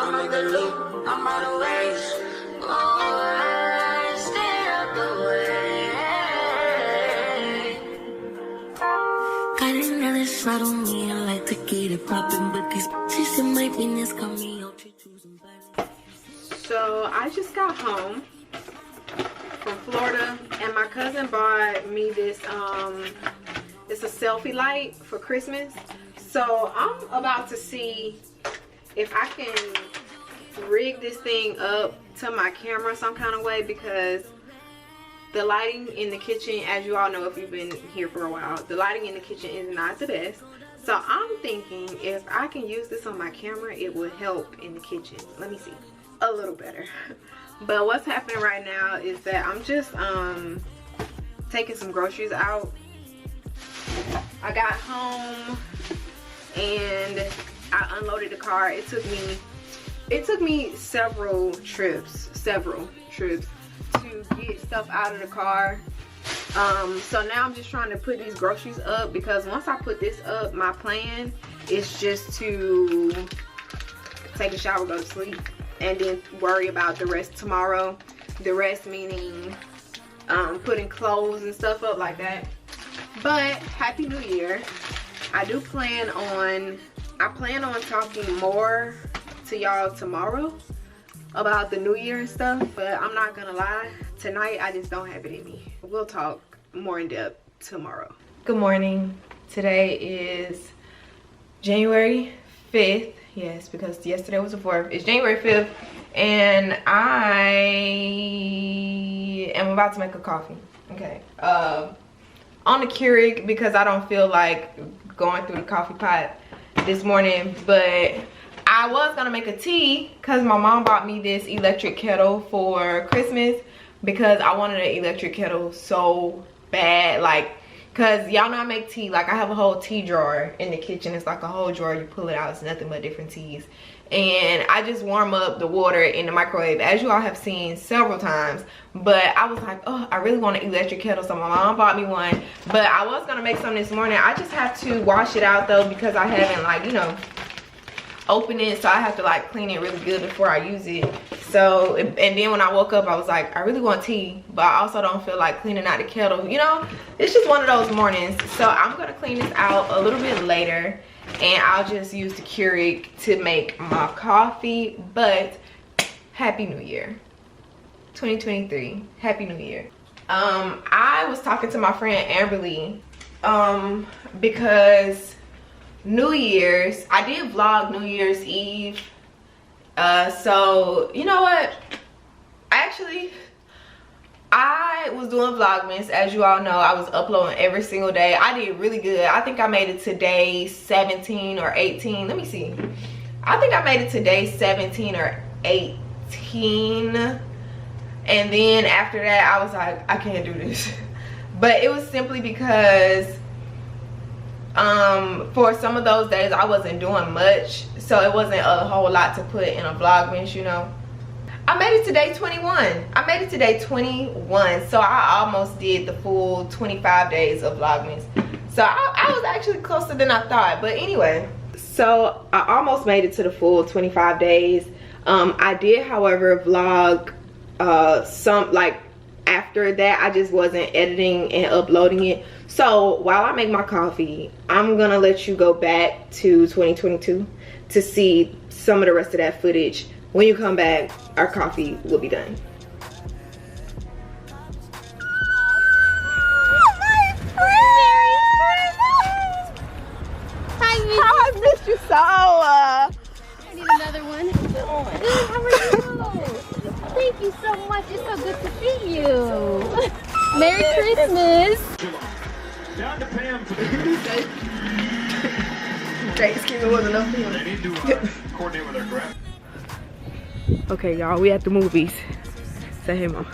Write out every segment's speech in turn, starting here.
I'm in the loop, I'm out of ways. Oh, stay out the way. Got another shot on me, I like to get it poppin', but these bitches in my business got me out to choosing. So I just got home from Florida, and my cousin bought me this it's a selfie light for Christmas. So I'm about to see if I can rig this thing up to my camera some kind of way, because the lighting in the kitchen, as you all know if you've been here for a while, the lighting in the kitchen is not the best. So I'm thinking if I can use this on my camera, it will help in the kitchen. Let me see, a little better. But what's happening right now is that I'm just taking some groceries out. I got home and I unloaded the car. It took me several trips to get stuff out of the car. So now I'm just trying to put these groceries up, because once I put this up, my plan is just to take a shower, go to sleep, and then worry about the rest tomorrow. The rest meaning putting clothes and stuff up like that. But Happy New Year. I plan on talking more to y'all tomorrow about the New Year and stuff, but I'm not gonna lie, tonight I just don't have it in me. We'll talk more in depth tomorrow. Good morning. Today is January 5th. Yes, because yesterday was the 4th. It's January 5th, and I am about to make a coffee. Okay. On the Keurig, because I don't feel like going through the coffee pot this morning, but I was gonna make a tea because my mom bought me this electric kettle for Christmas, because I wanted an electric kettle so bad, like, because y'all know I make tea. Like, I have a whole tea drawer in the kitchen. It's like a whole drawer, you pull it out, it's nothing but different teas. And I just warm up the water in the microwave, as you all have seen several times. But I was like, oh, I really want an electric kettle, so my mom bought me one. But I was gonna make some this morning. I just have to wash it out though, because I haven't, like, you know, opened it, so I have to like clean it really good before I use it. So, and then when I woke up, I was like, I really want tea, but I also don't feel like cleaning out the kettle, you know. It's just one of those mornings. So I'm gonna clean this out a little bit later, and I'll just use the Keurig to make my coffee. But Happy New Year 2023. Happy New Year. I was talking to my friend Amberly because New Year's, I did vlog New Year's Eve. So you know what, actually I was doing vlogmas. As you all know, I was uploading every single day. I did really good. I think I made it to day 17 or 18. Let me see, I think I made it to day 17 or 18, and then after that I was like, I can't do this. But it was simply because for some of those days I wasn't doing much, so it wasn't a whole lot to put in a vlogmas, you know. I made it to day 21. I made it to day 21, so I almost did the full 25 days of vlogmas. So I was actually closer than I thought. But anyway, so I almost made it to the full 25 days. I did, however, vlog some, like, after that. I just wasn't editing and uploading it. So while I make my coffee, I'm gonna let you go back to 2022 to see some of the rest of that footage. When you come back, our coffee will be done. Hi, I missed you so. I need another one. Good, how are you? Thank you so much. It's so good to see you. Merry Christmas. Down to Pam for Thanksgiving wasn't enough for him. They need to coordinate with our grandma. Okay, y'all, we at the movies. Say hey, Mom.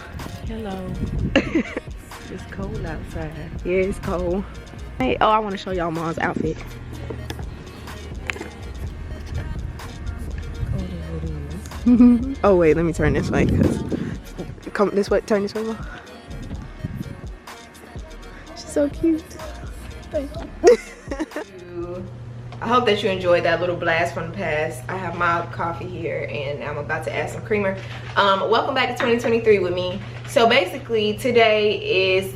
Hello. It's cold outside. Yeah, it's cold. Hey, oh, I want to show y'all Mom's outfit. Oh wait, let me turn this way, cause come this way, turn this way, Mom. She's so cute. Thank you. I hope that you enjoyed that little blast from the past. I have my coffee here and I'm about to add some creamer. Welcome back to 2023 with me. So basically today is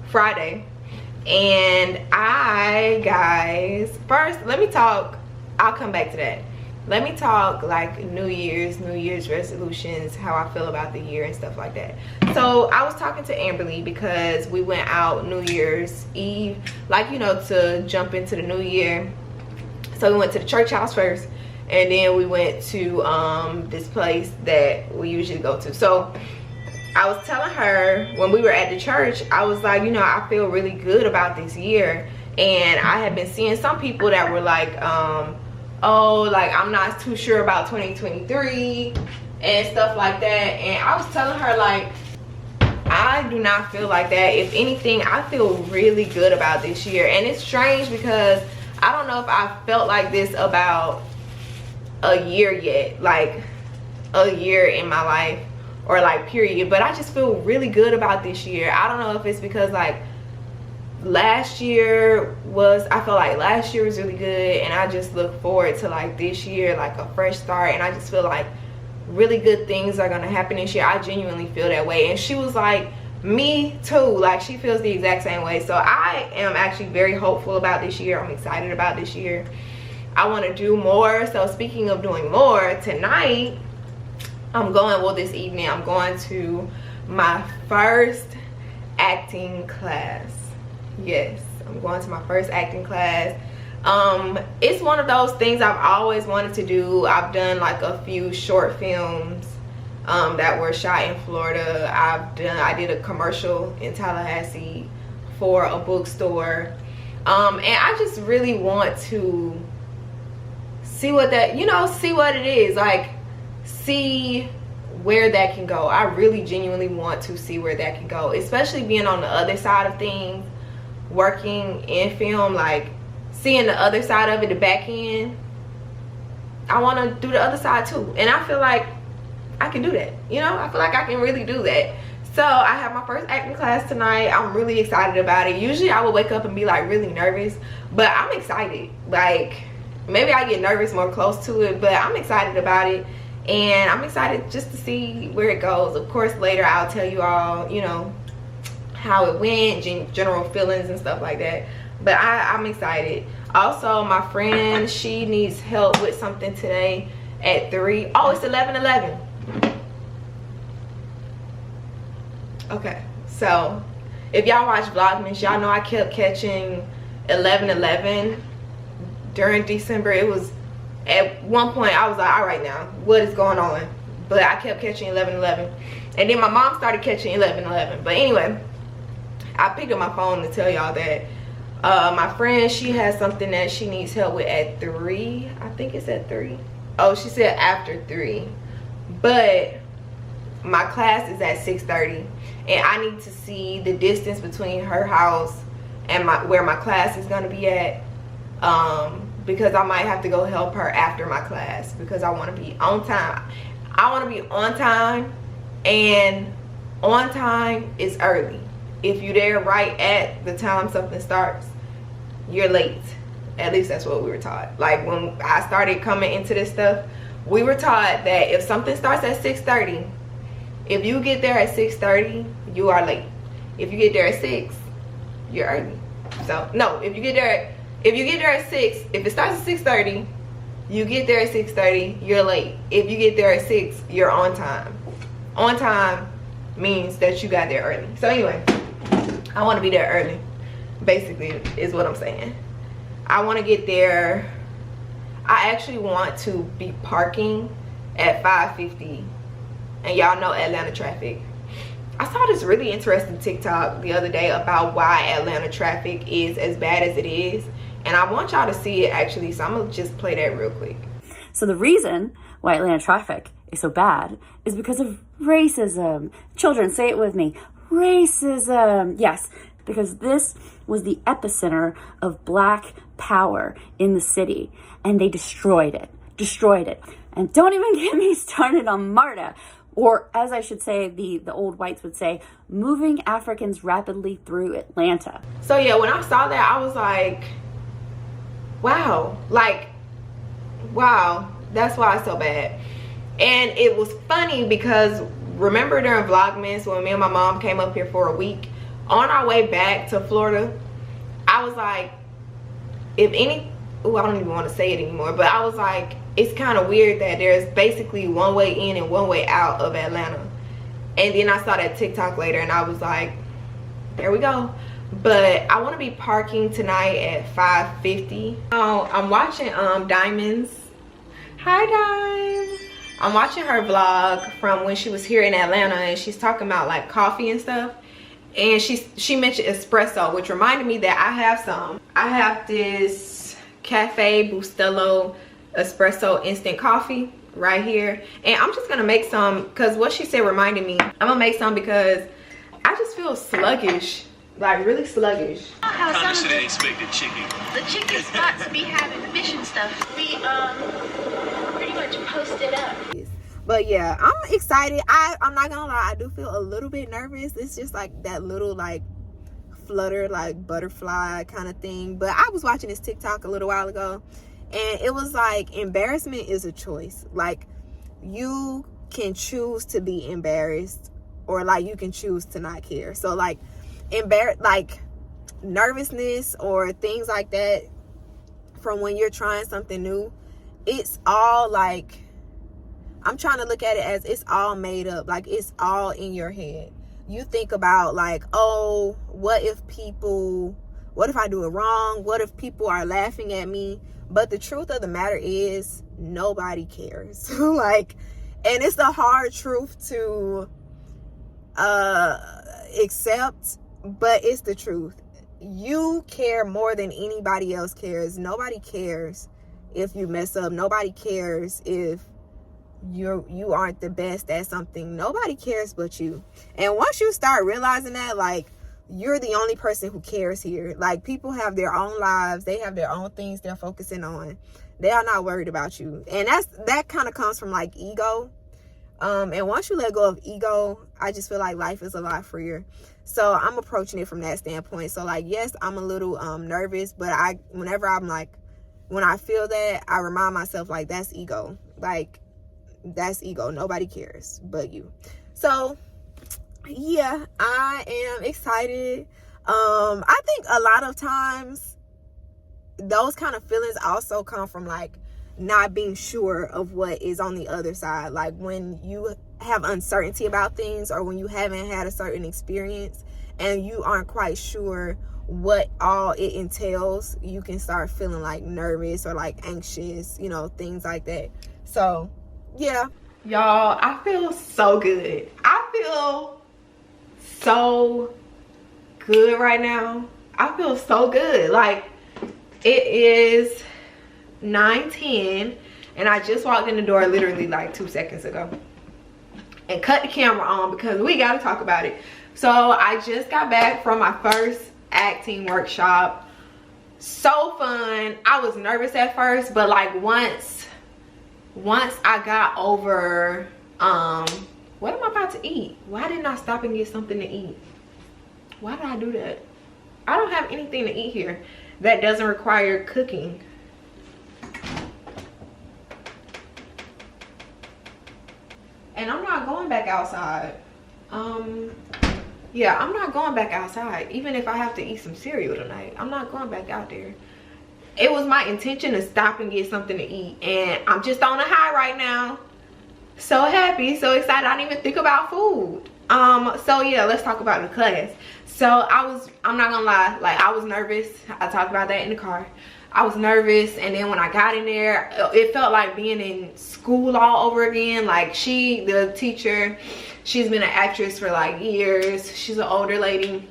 Friday, and guys, first let me talk, I'll come back to that. Let me talk like New Year's resolutions, how I feel about the year and stuff like that. So I was talking to Amberly because we went out New Year's Eve, like, you know, to jump into the new year. So we went to the church house first, and then we went to this place that we usually go to. So I was telling her when we were at the church, I was like, you know, I feel really good about this year. And I had been seeing some people that were like, oh, like, I'm not too sure about 2023 and stuff like that. And I was telling her, like, I do not feel like that. If anything, I feel really good about this year. And it's strange because I don't know if I felt like this about a year yet, like a year in my life, or like period, but I just feel really good about this year. I don't know if it's because like last year was, I feel like last year was really good, and I just look forward to like this year, like a fresh start, and I just feel like really good things are gonna happen this year. I genuinely feel that way. And she was like, me too, like she feels the exact same way. So I am actually very hopeful about this year. I'm excited about this year. I want to do more. So speaking of doing more, tonight this evening I'm going to my first acting class. Yes, I'm going to my first acting class. It's one of those things I've always wanted to do. I've done like a few short films that were shot in Florida. I did a commercial in Tallahassee for a bookstore, and I just really want to see what that, you know, see what it is, like see where that can go. I really genuinely want to see where that can go, especially being on the other side of things, working in film, like seeing the other side of it, the back end. I want to do the other side too, and I feel like I can do that, you know. I feel like I can really do that. So I have my first acting class tonight. I'm really excited about it. Usually I would wake up and be like really nervous, but I'm excited. Like maybe I get nervous more close to it, but I'm excited about it. And I'm excited just to see where it goes. Of course, later I'll tell you all, you know, how it went, general feelings and stuff like that. But I'm excited. Also, my friend, she needs help with something today at 3. Oh, it's 11:11. Okay, so if y'all watch Vlogmas, y'all know I kept catching 11:11 during December. It was, at one point I was like, all right now, what is going on? But I kept catching 11:11, and then my mom started catching 11:11. But anyway, I picked up my phone to tell y'all that my friend, she has something that she needs help with at 3. I think it's at 3. Oh, she said after 3, but my class is at 6:30, and I need to see the distance between her house and where my class is going to be at, because I might have to go help her after my class, because I want to be on time. I want to be on time, and on time is early. If you're there right at the time something starts, you're late. At least that's what we were taught. Like when I started coming into this stuff, we were taught that if something starts at 6:30, if you get there at 6:30, you are late. If you get there at 6, you're early. So no, if you get there at 6, if it starts at 6:30, you get there at 6:30, you're late. If you get there at 6, you're on time. On time means that you got there early. So anyway, I want to be there early, basically, is what I'm saying. I want to get there. I actually want to be parking at 5:50, and y'all know Atlanta traffic. I saw this really interesting TikTok the other day about why Atlanta traffic is as bad as it is, and I want y'all to see it actually, so I'm gonna just play that real quick. So the reason why Atlanta traffic is so bad is because of racism. Children, say it with me. Racism. Yes, because this was the epicenter of Black power in the city, and they destroyed it. And don't even get me started on MARTA, or as I should say, the old whites would say, moving Africans rapidly through Atlanta. So yeah, when I saw that, I was like, wow, like, wow, that's why it's so bad. And it was funny because remember during Vlogmas when me and my mom came up here for a week, on our way back to Florida, I was like, if any, oh, I don't even want to say it anymore, but I was like, it's kind of weird that there's basically one way in and one way out of Atlanta. And then I saw that TikTok later and I was like, there we go. But I want to be parking tonight at 5:50. I'm watching Diamonds. Hi, Dime. I'm watching her vlog from when she was here in Atlanta, and she's talking about like coffee and stuff. And she mentioned espresso, which reminded me that I have some. I have this Cafe Bustelo espresso instant coffee right here, and I'm just gonna make some because what she said reminded me. I'm gonna make some because I just feel sluggish, like really sluggish. How some of the chicken spots be having fish and stuff. We pretty much posted up. But yeah, I'm excited. I'm not gonna lie, I do feel a little bit nervous. It's just like that little like flutter, like butterfly kind of thing. But I was watching this TikTok a little while ago, and it was like embarrassment is a choice. Like you can choose to be embarrassed, or like you can choose to not care. So like like nervousness or things like that from when you're trying something new, it's all like, I'm trying to look at it as it's all made up. Like it's all in your head. You think about like, oh, what if I do it wrong? What if people are laughing at me? But the truth of the matter is nobody cares. Like, and it's a hard truth to accept, but it's the truth. You care more than anybody else cares. Nobody cares if you mess up. Nobody cares if you aren't the best at something. Nobody cares but you. And once you start realizing that, like, you're the only person who cares here. Like, people have their own lives. They have their own things they're focusing on. They are not worried about you. And that kind of comes from like ego. And once you let go of ego, I just feel like life is a lot freer. So I'm approaching it from that standpoint. So like, yes, I'm a little nervous, but whenever I'm like, when I feel that, I remind myself like, that's ego. Like, that's ego. Nobody cares but you. So yeah, I am excited. I think a lot of times those kind of feelings also come from like not being sure of what is on the other side. Like when you have uncertainty about things, or when you haven't had a certain experience and you aren't quite sure what all it entails, you can start feeling like nervous or like anxious, you know, things like that. So yeah, y'all, I feel so good. I feel so good right now. I feel so good. Like, it is 9:10 and I just walked in the door literally like 2 seconds ago and cut the camera on because we got to talk about it. So I just got back from my first acting workshop. So fun. I was nervous at first, but like once I got over what am I about to eat? Why didn't I stop and get something to eat? Why did I do that? I don't have anything to eat here that doesn't require cooking. And I'm not going back outside. Yeah, I'm not going back outside. Even if I have to eat some cereal tonight, I'm not going back out there. It was my intention to stop and get something to eat, and I'm just on a high right now. So happy, so excited, I didn't even think about food. So yeah, let's talk about the class. So I'm not gonna lie, like I was nervous. I talked about that in the car. I was nervous, and then when I got in there, it felt like being in school all over again. Like the teacher, she's been an actress for like years. She's an older lady,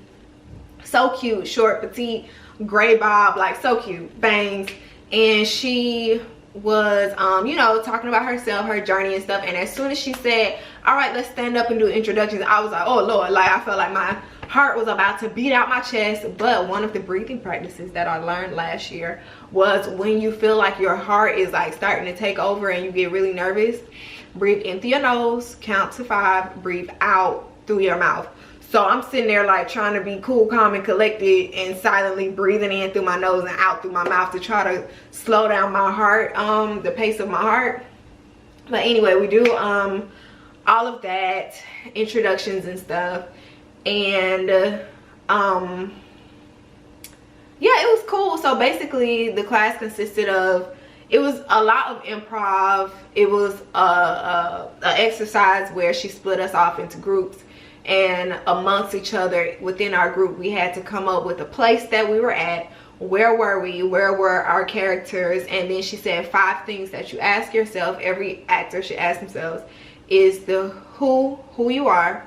so cute, short, petite, gray bob, like so cute, bangs. And she was you know, talking about herself, her journey and stuff. And as soon as she said, all right, let's stand up and do introductions, I was like, oh Lord, like I felt like my heart was about to beat out my chest. But one of the breathing practices that I learned last year was when you feel like your heart is like starting to take over and you get really nervous, breathe in through your nose, count to 5, breathe out through your mouth. So I'm sitting there like trying to be cool, calm, and collected, and silently breathing in through my nose and out through my mouth to try to slow down my heart, the pace of my heart. But anyway, we do all of that, introductions and stuff, and yeah, it was cool. So basically the class consisted of, it was a lot of improv. It was a exercise where she split us off into groups, and amongst each other within our group we had to come up with a place that we were at, where were we, where were our characters, and then she said 5 things that you ask yourself, every actor should ask themselves, is the who you are,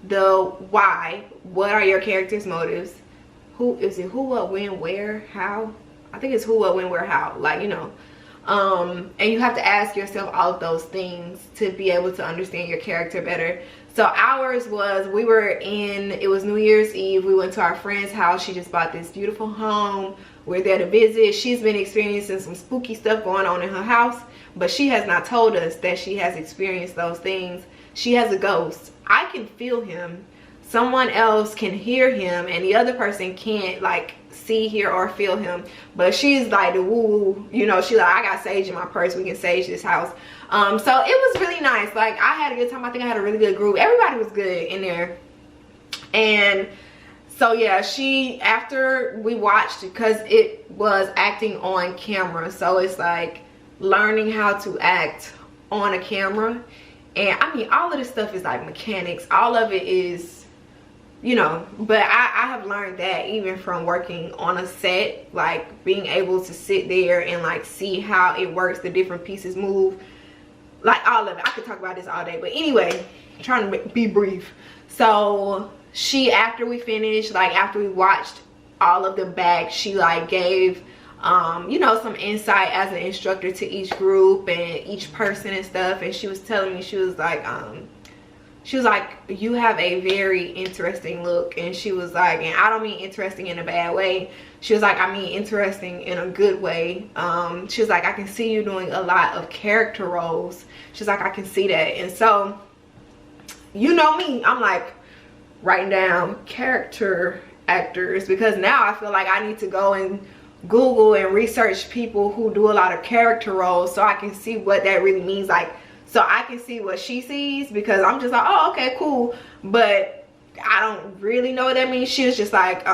the why, what are your character's motives, who is it, who, what, when, where, how. I think it's who, what, when, where, how, like, you know. And you have to ask yourself all of those things to be able to understand your character better. So ours was, we were in, it was New Year's Eve. We went to our friend's house. She just bought this beautiful home. We're there to visit. She's been experiencing some spooky stuff going on in her house, but she has not told us that she has experienced those things. She has a ghost. I can feel him. Someone else can hear him, and the other person can't like see, hear, or feel him. But she's like the woo, you know, she's like, I got sage in my purse, we can sage this house. So it was really nice. Like, I had a good time. I think I had a really good group. Everybody was good in there. And so yeah, she, after we watched, because it was acting on camera, so it's like learning how to act on a camera. And I mean, all of this stuff is like mechanics, all of it is, you know, but I have learned that even from working on a set, like being able to sit there and like see how it works, the different pieces move, like all of it. I could talk about this all day, but anyway, I'm trying to be brief. So she, after we finished, like after we watched all of them back, she like gave you know, some insight as an instructor to each group and each person and stuff. And she was telling me, she was like, you have a very interesting look. And she was like, and I don't mean interesting in a bad way, she was like, I mean interesting in a good way. She was like, I can see you doing a lot of character roles. She's like, I can see that. And so, you know me, I'm like writing down character actors, because now I feel like I need to go and Google and research people who do a lot of character roles, so I can see what that really means, like so I can see what she sees, because I'm just like, oh, okay, cool, but I don't really know what that means. She was just like,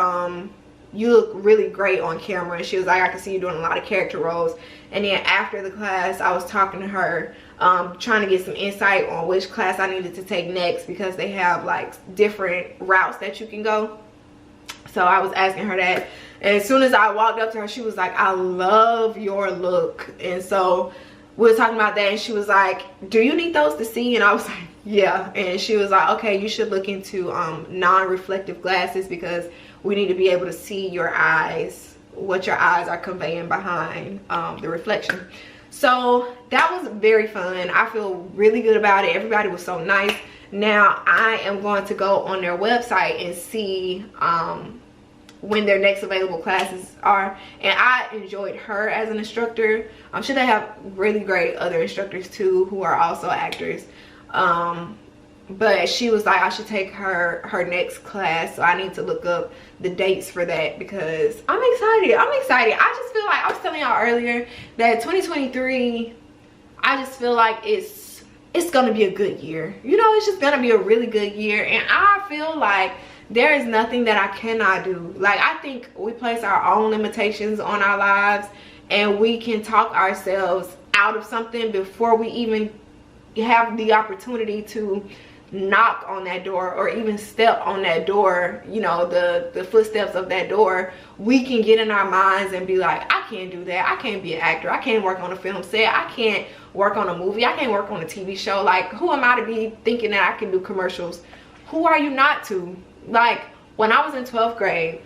you look really great on camera. And she was like, I can see you doing a lot of character roles. And then after the class, I was talking to her, trying to get some insight on which class I needed to take next, because they have like different routes that you can go. So I was asking her that, and as soon as I walked up to her, she was like, I love your look. And so we were talking about that, and she was like, do you need those to see? And I was like, yeah. And she was like, okay, you should look into non-reflective glasses, because we need to be able to see your eyes, what your eyes are conveying behind the reflection. So that was very fun. I feel really good about it. Everybody was so nice. Now I am going to go on their website and see when their next available classes are. And I enjoyed her as an instructor. I'm sure they have really great other instructors too who are also actors. But she was like, I should take her next class, so I need to look up the dates for that, because I'm excited. I just feel like, I was telling y'all earlier that 2023, I just feel like it's gonna be a good year. You know, it's just gonna be a really good year. And I feel like there is nothing that I cannot do. Like, I think we place our own limitations on our lives, and we can talk ourselves out of something before we even have the opportunity to knock on that door or even step on that door, you know, the footsteps of that door. We can get in our minds and be like, I can't do that. I can't be an actor. I can't work on a film set. I can't work on a movie. I can't work on a TV show. Like, who am I to be thinking that I can do commercials? Who are you not to? Like, when I was in 12th grade,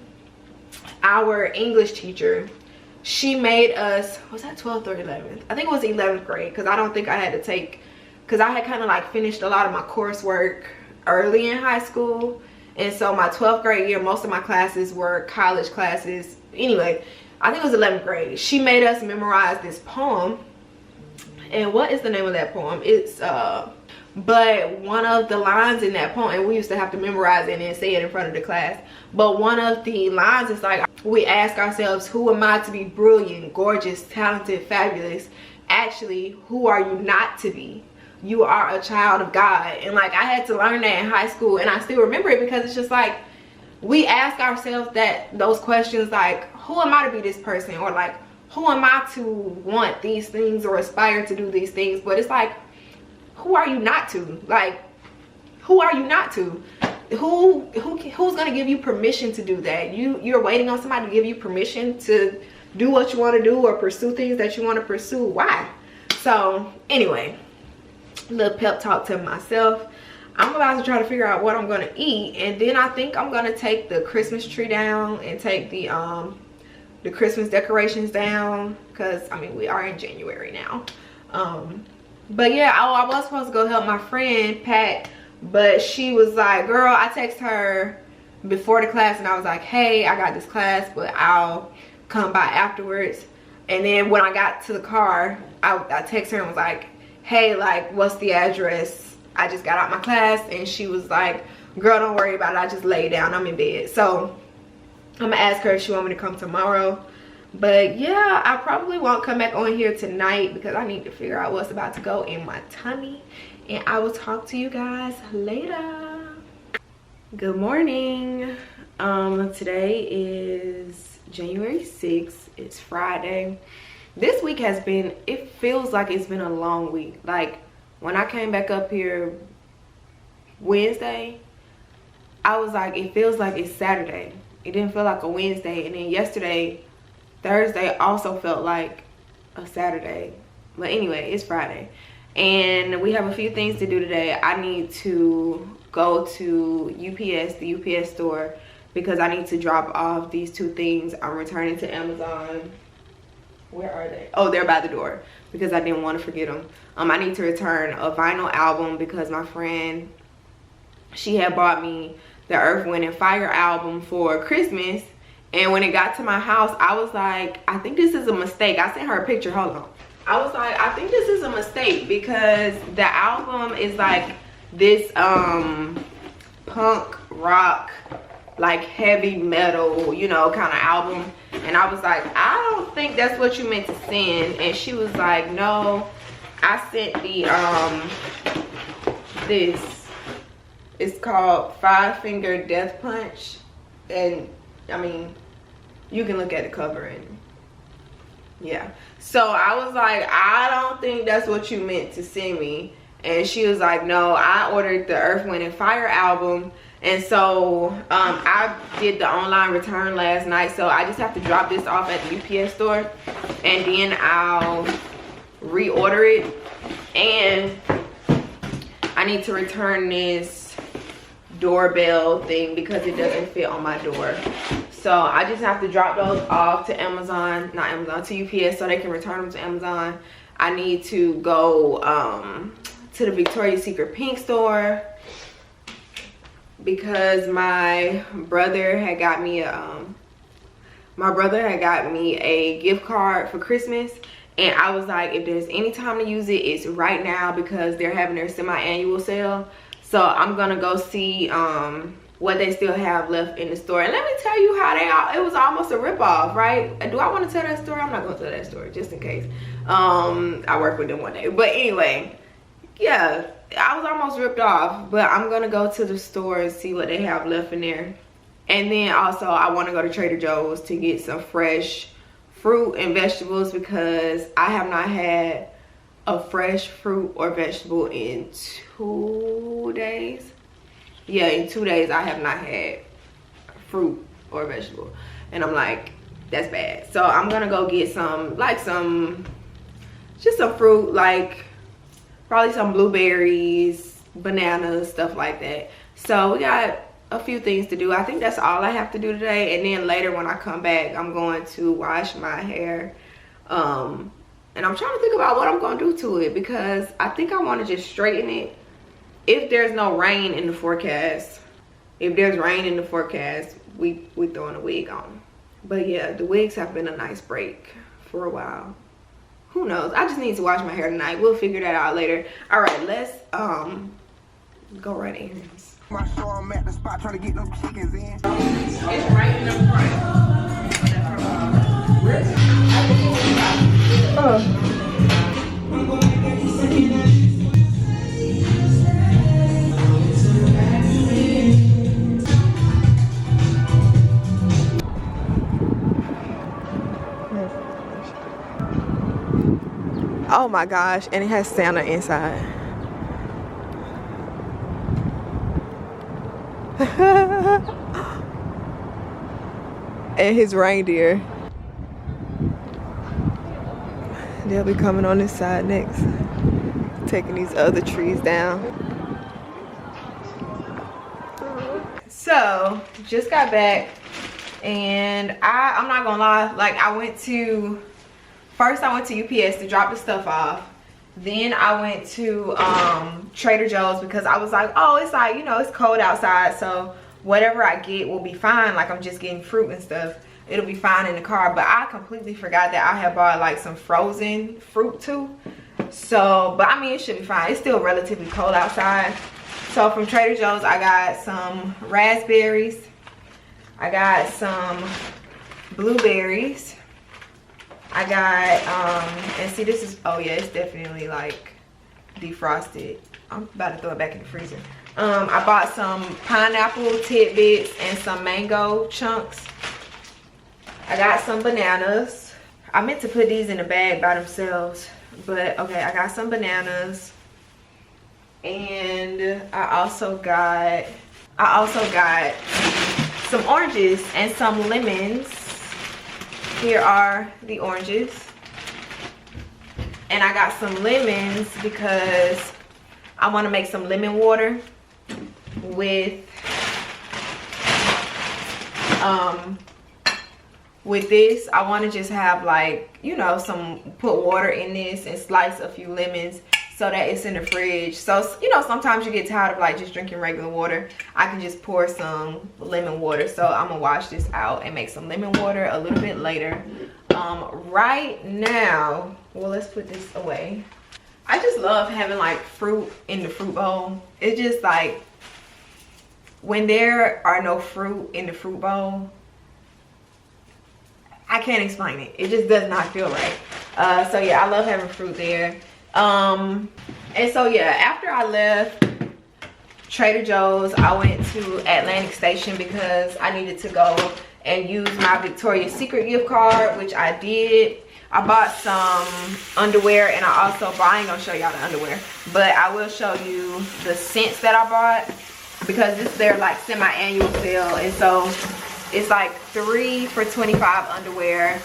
our English teacher, she made us, was that 12th or 11th? I think it was 11th grade, because I don't think I had to take, because I had kind of like finished a lot of my coursework early in high school. And so my 12th grade year, most of my classes were college classes. Anyway, I think it was 11th grade. She made us memorize this poem. And what is the name of that poem? It's But one of the lines in that poem, and we used to have to memorize it and then say it in front of the class, but one of the lines is like, we ask ourselves, who am I to be brilliant, gorgeous, talented, fabulous? Actually, who are you not to be? You are a child of God. And like, I had to learn that in high school, and I still remember it, because it's just like, we ask ourselves those questions like, who am I to be this person? Or like, who am I to want these things or aspire to do these things? But it's like, who are you not to? Like, who are you not to? Who's gonna give you permission to do that? You're waiting on somebody to give you permission to do what you want to do or pursue things that you want to pursue. Why? So anyway, little pep talk to myself. I'm about to try to figure out what I'm gonna eat, and then I think I'm gonna take the Christmas tree down and take the Christmas decorations down, because I mean, we are in January now. But yeah, I was supposed to go help my friend Pat, but she was like, girl, I texted her before the class and I was like, hey, I got this class, but I'll come by afterwards. And then when I got to the car, I texted her and was like, hey, like, what's the address? I just got out my class. And she was like, girl, don't worry about it, I just lay down, I'm in bed. So I'm gonna ask her if she want me to come tomorrow. But yeah, I probably won't come back on here tonight because I need to figure out what's about to go in my tummy. And I will talk to you guys later. Good morning. Today is January 6th. It's Friday. This week has been, it feels like it's been a long week. Like, when I came back up here Wednesday, I was like, it feels like it's Saturday. It didn't feel like a Wednesday. And then yesterday, Thursday, also felt like a Saturday. But anyway, it's Friday. And we have a few things to do today. I need to go to UPS, the UPS store, because I need to drop off these two things I'm returning to Amazon. Where are they? Oh, they're by the door, because I didn't want to forget them. I need to return a vinyl album because my friend, she had bought me the Earth, Wind & Fire album for Christmas. And when it got to my house, I was like, I think this is a mistake. I sent her a picture, hold on. I was like, I think this is a mistake, because the album is like this punk rock, like heavy metal, you know, kind of album. And I was like, I don't think that's what you meant to send. And she was like, no, I sent the this, it's called 5 Finger Death Punch. And I mean, you can look at the cover and yeah. So I was like, I don't think that's what you meant to send me. And she was like, no, I ordered the Earth, Wind & Fire album. And so I did the online return last night. So I just have to drop this off at the UPS store. And then I'll reorder it. And I need to return this doorbell thing because it doesn't fit on my door. So I just have to drop those off to Amazon, not Amazon, to UPS, so they can return them to Amazon. I need to go to the Victoria's Secret Pink store because my brother had got me a gift card for Christmas. And I was like, if there's any time to use it, it's right now because they're having their semi-annual sale. So I'm gonna go see what they still have left in the store. And let me tell you how it was almost a ripoff, right? Do I want to tell that story? I'm not gonna tell that story just in case. I work with them one day. But anyway, yeah, I was almost ripped off. But I'm gonna go to the store and see what they have left in there. And then also I want to go to Trader Joe's to get some fresh fruit and vegetables because I have not had a fresh fruit or vegetable in 2 days. Yeah, in 2 days I have not had fruit or vegetable. And I'm like, that's bad. So I'm gonna go get some, like just some fruit, like probably some blueberries, bananas, stuff like that. So we got a few things to do. I think that's all I have to do today. And then later when I come back, I'm going to wash my hair. And I'm trying to think about what I'm gonna do to it because I think I want to just straighten it. If there's no rain in the forecast, if there's rain in the forecast, we throwing a wig on. But yeah, the wigs have been a nice break for a while. who knows? I just need to wash my hair tonight. We'll figure that out later. All right, let's go right in. My show, I'm at the spot trying to get them chickens in. It's right in the front. Oh my gosh, and it has Santa inside. And his reindeer. They'll be coming on this side next, taking these other trees down. So just got back, and I'm not gonna lie, like I went to UPS to drop the stuff off. Then I went to Trader Joe's because I was like, oh, it's like, you know, it's cold outside, so whatever I get will be fine. Like I'm just getting fruit and stuff, it'll be fine in the car. But I completely forgot that I had bought like some frozen fruit too. So, but I mean, it should be fine. It's still relatively cold outside. So from Trader Joe's, I got some raspberries, I got some blueberries, I got and see, this is, oh yeah, it's definitely like defrosted. I'm about to throw it back in the freezer. I bought some pineapple tidbits and some mango chunks. I got some bananas. I meant to put these in a bag by themselves, but okay, I got some bananas. And I also got some oranges and some lemons. Here are the oranges. And I got some lemons because I want to make some lemon water with this. I want to just have, like, you know, put water in this and slice a few lemons so that it's in the fridge. So, you know, sometimes you get tired of like just drinking regular water. I can just pour some lemon water. So I'm gonna wash this out and make some lemon water a little bit later. Right now, well, let's put this away. I just love having like fruit in the fruit bowl. It's just like when there are no fruit in the fruit bowl, I can't explain it. It just does not feel right. So yeah, I love having fruit there. And so yeah, after I left Trader Joe's, I went to Atlantic Station because I needed to go and use my Victoria's Secret gift card, which I did. I bought some underwear, and I ain't gonna show y'all the underwear, but I will show you the scents that I bought because this is their like semi-annual sale. And so it's like 3 for $25 underwear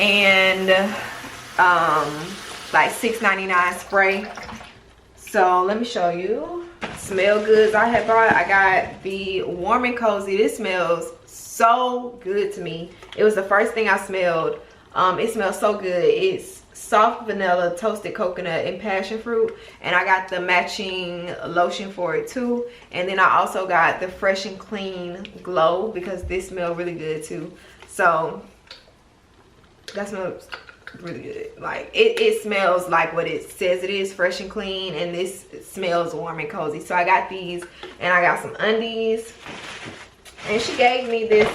and like $6.99 spray. So let me show you smell goods I had bought. I got the Warm and Cozy. This smells so good to me. It was the first thing I smelled. It smells so good. It's soft vanilla, toasted coconut, and passion fruit. And I got the matching lotion for it too. And then I also got the Fresh and Clean Glow because this smells really good too. So that smells really good. Like it smells like what it says it is, fresh and clean, and this smells warm and cozy. So I got these, and I got some undies, and she gave me this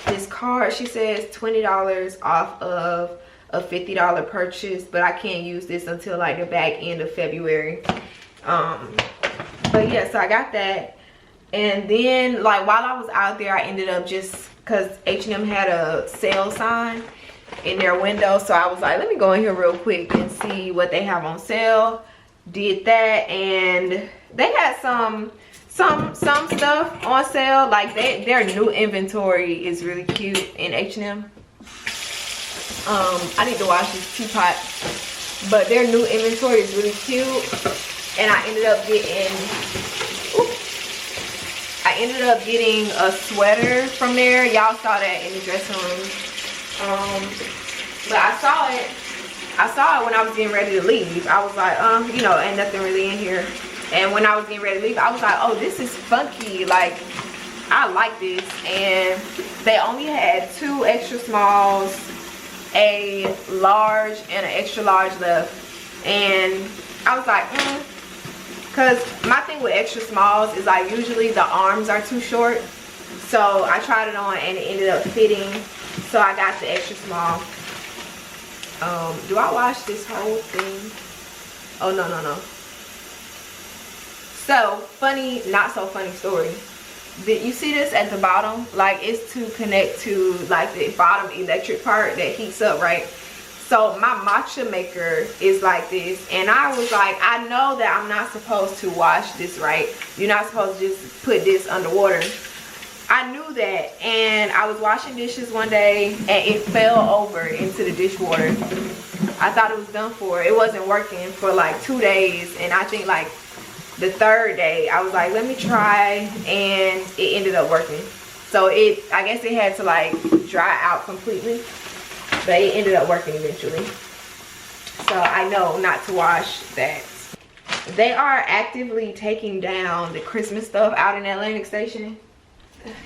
this card. She says $20 off of a $50 purchase, but I can't use this until like the back end of February. But yeah, so I got that. And then like while I was out there, I ended up, just because H&M had a sale sign in their window, so I was like, let me go in here real quick and see what they have on sale. Did that, and they had some stuff on sale. Like their new inventory is really cute in H&M. I need to wash this teapot, but their new inventory is really cute. And I ended up getting a sweater from there. Y'all saw that in the dressing room. But I saw it when I was getting ready to leave. I was like, you know, ain't nothing really in here. And when I was getting ready to leave, I was like, oh, this is funky. Like, I like this. And they only had 2 extra smalls a large and an extra large left, and I was like, because my thing with extra smalls is like usually the arms are too short, so I tried it on and it ended up fitting, so I got the extra small. Do I wash this whole thing? Oh, no. So funny, not so funny story. Did you see this at the bottom? Like, it's to connect to like the bottom electric part that heats up, right? So my matcha maker is like this, and I was like, I know that I'm not supposed to wash this, right? You're not supposed to just put this underwater. I knew that, and I was washing dishes one day and it fell over into the dishwater. I thought it was done for. It wasn't working for like 2 days, and I think like the 3rd day I was like, let me try, and it ended up working. So I guess it had to like dry out completely, but it ended up working eventually. So I know not to wash that. They are actively taking down the Christmas stuff out in Atlantic Station.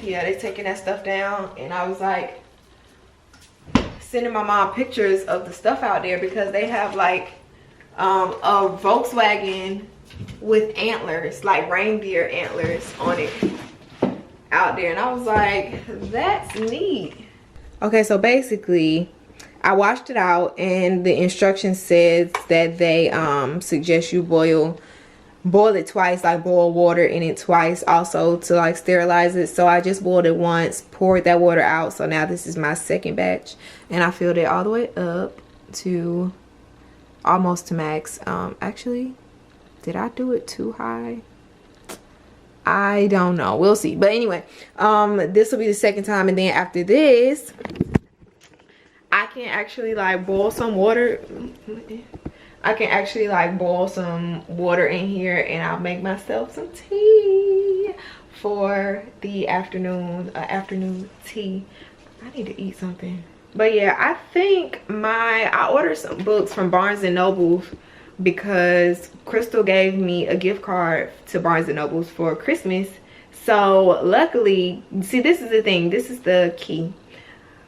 Yeah, they're taking that stuff down, and I was like sending my mom pictures of the stuff out there because they have like a Volkswagen with antlers, like reindeer antlers on it out there, and I was like, that's neat. Okay, so basically I washed it out, and the instructions says that they suggest you boil it twice, like boil water in it twice also to like sterilize it. So I just boiled it once, poured that water out. So now this is my second batch, and I filled it all the way up to almost to max. Actually, did I do it too high? I don't know, we'll see. But anyway, this will be the second time, and then after this I can actually like boil some water. I can actually like boil some water in here, and I'll make myself some tea for the afternoon tea. I need to eat something. But yeah, I think I ordered some books from Barnes and Noble because Crystal gave me a gift card to Barnes and Noble for Christmas. So luckily, see, this is the thing, this is the key.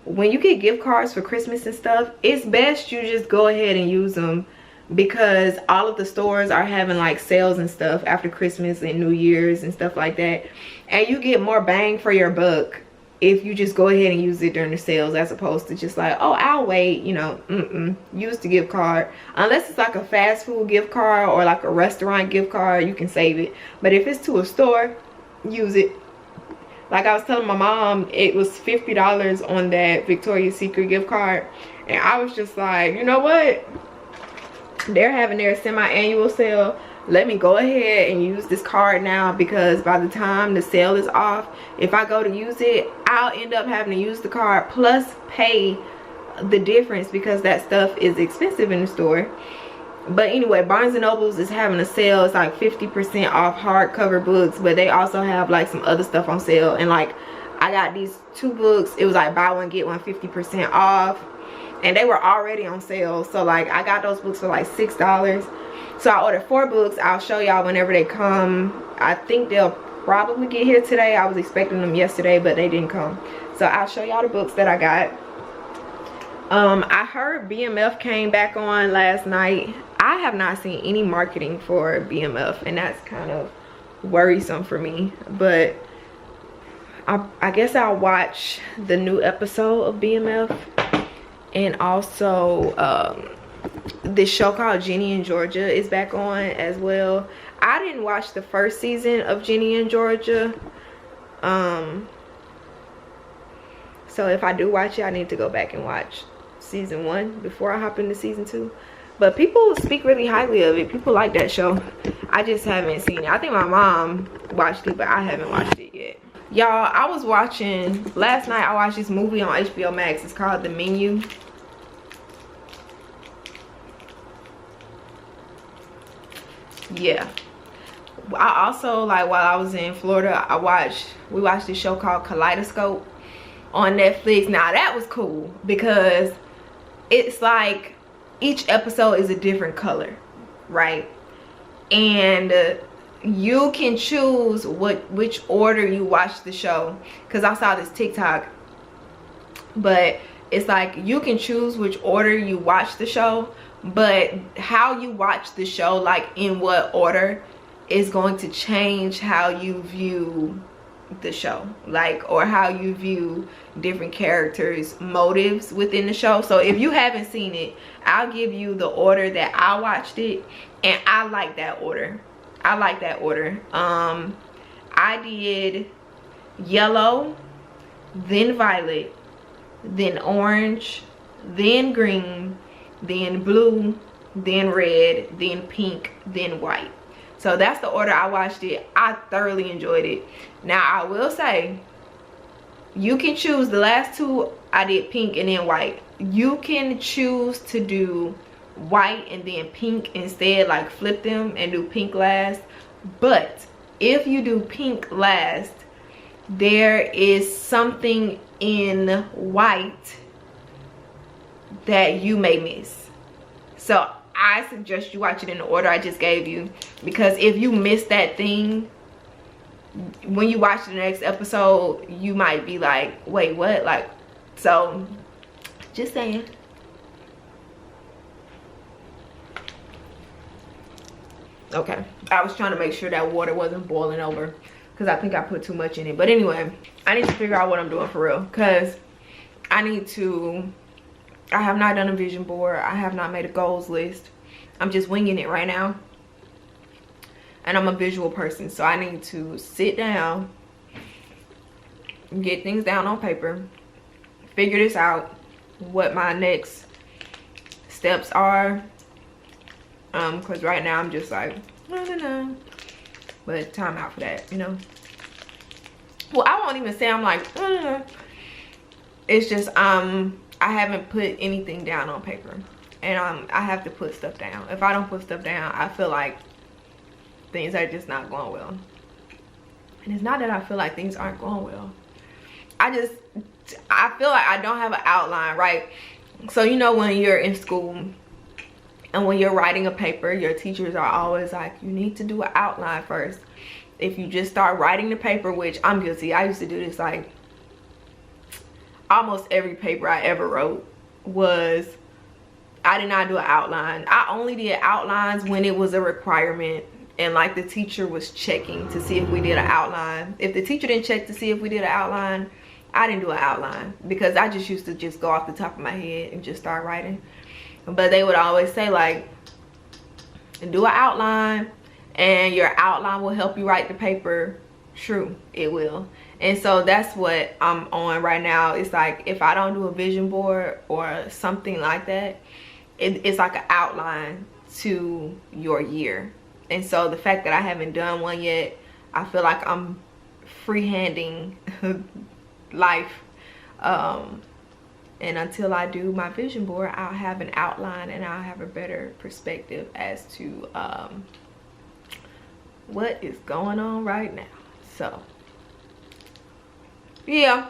When you get gift cards for Christmas and stuff, it's best you just go ahead and use them, because all of the stores are having like sales and stuff after Christmas and New Year's and stuff like that, and you get more bang for your buck if you just go ahead and use it during the sales, as opposed to just like, oh, I'll wait, you know. Use the gift card. Unless it's like a fast food gift card or like a restaurant gift card, you can save it. But if it's to a store, use it. Like I was telling my mom, it was $50 on that Victoria's Secret gift card, and I was just like, you know what, they're having their semi-annual sale, let me go ahead and use this card now, because by the time the sale is off, if I go to use it, I'll end up having to use the card plus pay the difference, because that stuff is expensive in the store. But anyway, Barnes and Noble is having a sale. It's like 50% off hardcover books, but they also have like some other stuff on sale. And like, I got these 2 books, it was like buy one get one 50% off, and they were already on sale. So like, I got those books for like $6. So I ordered 4 books. I'll show y'all whenever they come. I think they'll probably get here today. I was expecting them yesterday, but they didn't come. So I'll show y'all the books that I got. I heard BMF came back on last night. I have not seen any marketing for BMF, and that's kind of worrisome for me. But I guess I'll watch the new episode of BMF. And also this show called Ginny and Georgia is back on as well. I didn't watch the first season of Ginny and Georgia, so if I do watch it, I need to go back and watch season 1 before I hop into season 2. But people speak really highly of it. People like that show. I just haven't seen it. I think my mom watched it, but I haven't watched it yet. Y'all, I was watching last night. I watched this movie on HBO Max. It's called The Menu. Yeah, I also, like, while I was in Florida, we watched this show called Kaleidoscope on Netflix. Now that was cool, because it's like each episode is a different color, right? And you can choose which order you watch the show, because I saw this TikTok, but it's like you can choose which order you watch the show, but how you watch the show, like in what order, is going to change how you view the show, like, or how you view different characters' motives within the show. So if you haven't seen it, I'll give you the order that I watched it, and I like that order. I like that order. I did yellow, then violet, then orange, then green, then blue, then red, then pink, then white. So that's the order I watched it. I thoroughly enjoyed it. Now I will say, you can choose. The last two I did pink and then white. You can choose to do white and then pink instead, like flip them and do pink last. But if you do pink last, there is something in white that you may miss. So I suggest you watch it in the order I just gave you, because if you miss that thing, when you watch the next episode, you might be like, wait, what? Like, so just saying. Okay, I was trying to make sure that water wasn't boiling over, because I think I put too much in it. But anyway, I need to figure out what I'm doing for real, because I have not done a vision board. I have not made a goals list. I'm just winging it right now. And I'm a visual person, so I need to sit down, get things down on paper, figure this out, what my next steps are. Because right now I'm just like, I don't know. But time out for that, you know. Well, I won't even say I'm like, I don't know. It's just, I haven't put anything down on paper. And I have to put stuff down. If I don't put stuff down, I feel like things are just not going well. And it's not that I feel like things aren't going well. I feel like I don't have an outline, right? So you know, when you're in school and when you're writing a paper, your teachers are always like, you need to do an outline first. If you just start writing the paper, which I'm guilty, I used to do this, like almost every paper I ever wrote was, I did not do an outline. I only did outlines when it was a requirement and like the teacher was checking to see if we did an outline. If the teacher didn't check to see if we did an outline, I didn't do an outline, because I just used to just go off the top of my head and just start writing. But they would always say, like, do an outline and your outline will help you write the paper. True, it will. And so that's what I'm on right now. It's like, if I don't do a vision board or something like that, it's like an outline to your year. And so the fact that I haven't done one yet, I feel like I'm freehanding life. And until I do my vision board, I'll have an outline and I'll have a better perspective as to what is going on right now. So yeah.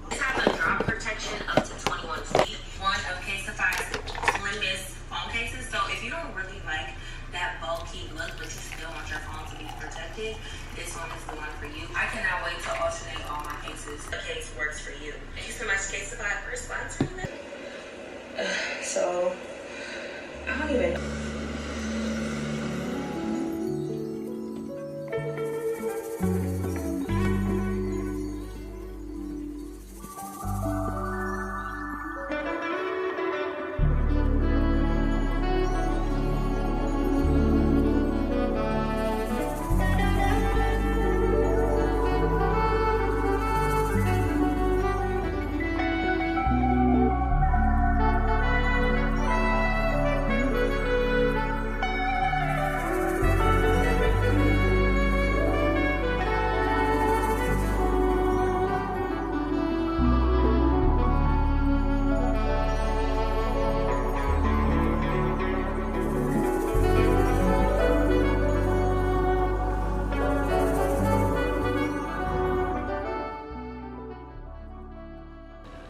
Have a drop protection up to 21 feet. One of Casetify's slimest phone cases. So if you don't really like that bulky look, but you still want your phone to be protected, this one is the one for you. I cannot wait to alternate all my cases. The case works for you. Thank you so much, Casetify, for sponsoring me. So I don't even.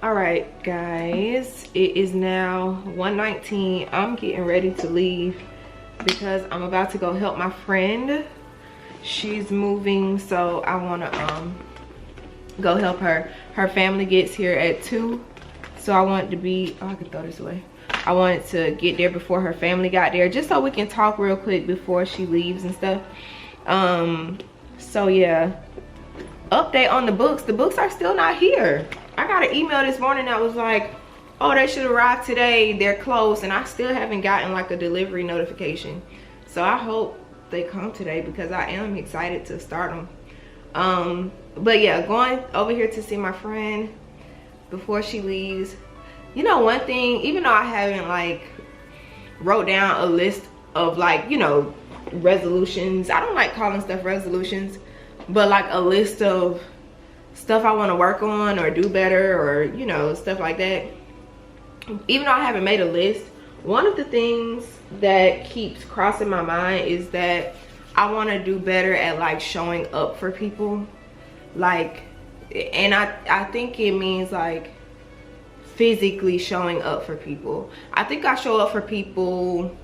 Alright guys, it is now 1:19. I'm getting ready to leave because I'm about to go help my friend. She's moving, so I want to go help her. Her family gets here at 2, so I wanted to be, oh, I can throw this away. I wanted to get there before her family got there, just so we can talk real quick before she leaves and stuff. So yeah, update on the books. The books are still not here. I got an email this morning that was like, oh, they should arrive today, they're closed, and I still haven't gotten like a delivery notification. So I hope they come today because I am excited to start them. But yeah, going over here to see my friend before she leaves. You know, one thing, even though I haven't like wrote down a list of like, you know, resolutions, I don't like calling stuff resolutions, but like a list of stuff I want to work on or do better, or you know, stuff like that. Even though I haven't made a list, one of the things that keeps crossing my mind is that I want to do better at like showing up for people. Like, and I think it means like physically showing up for people. I think I show up for people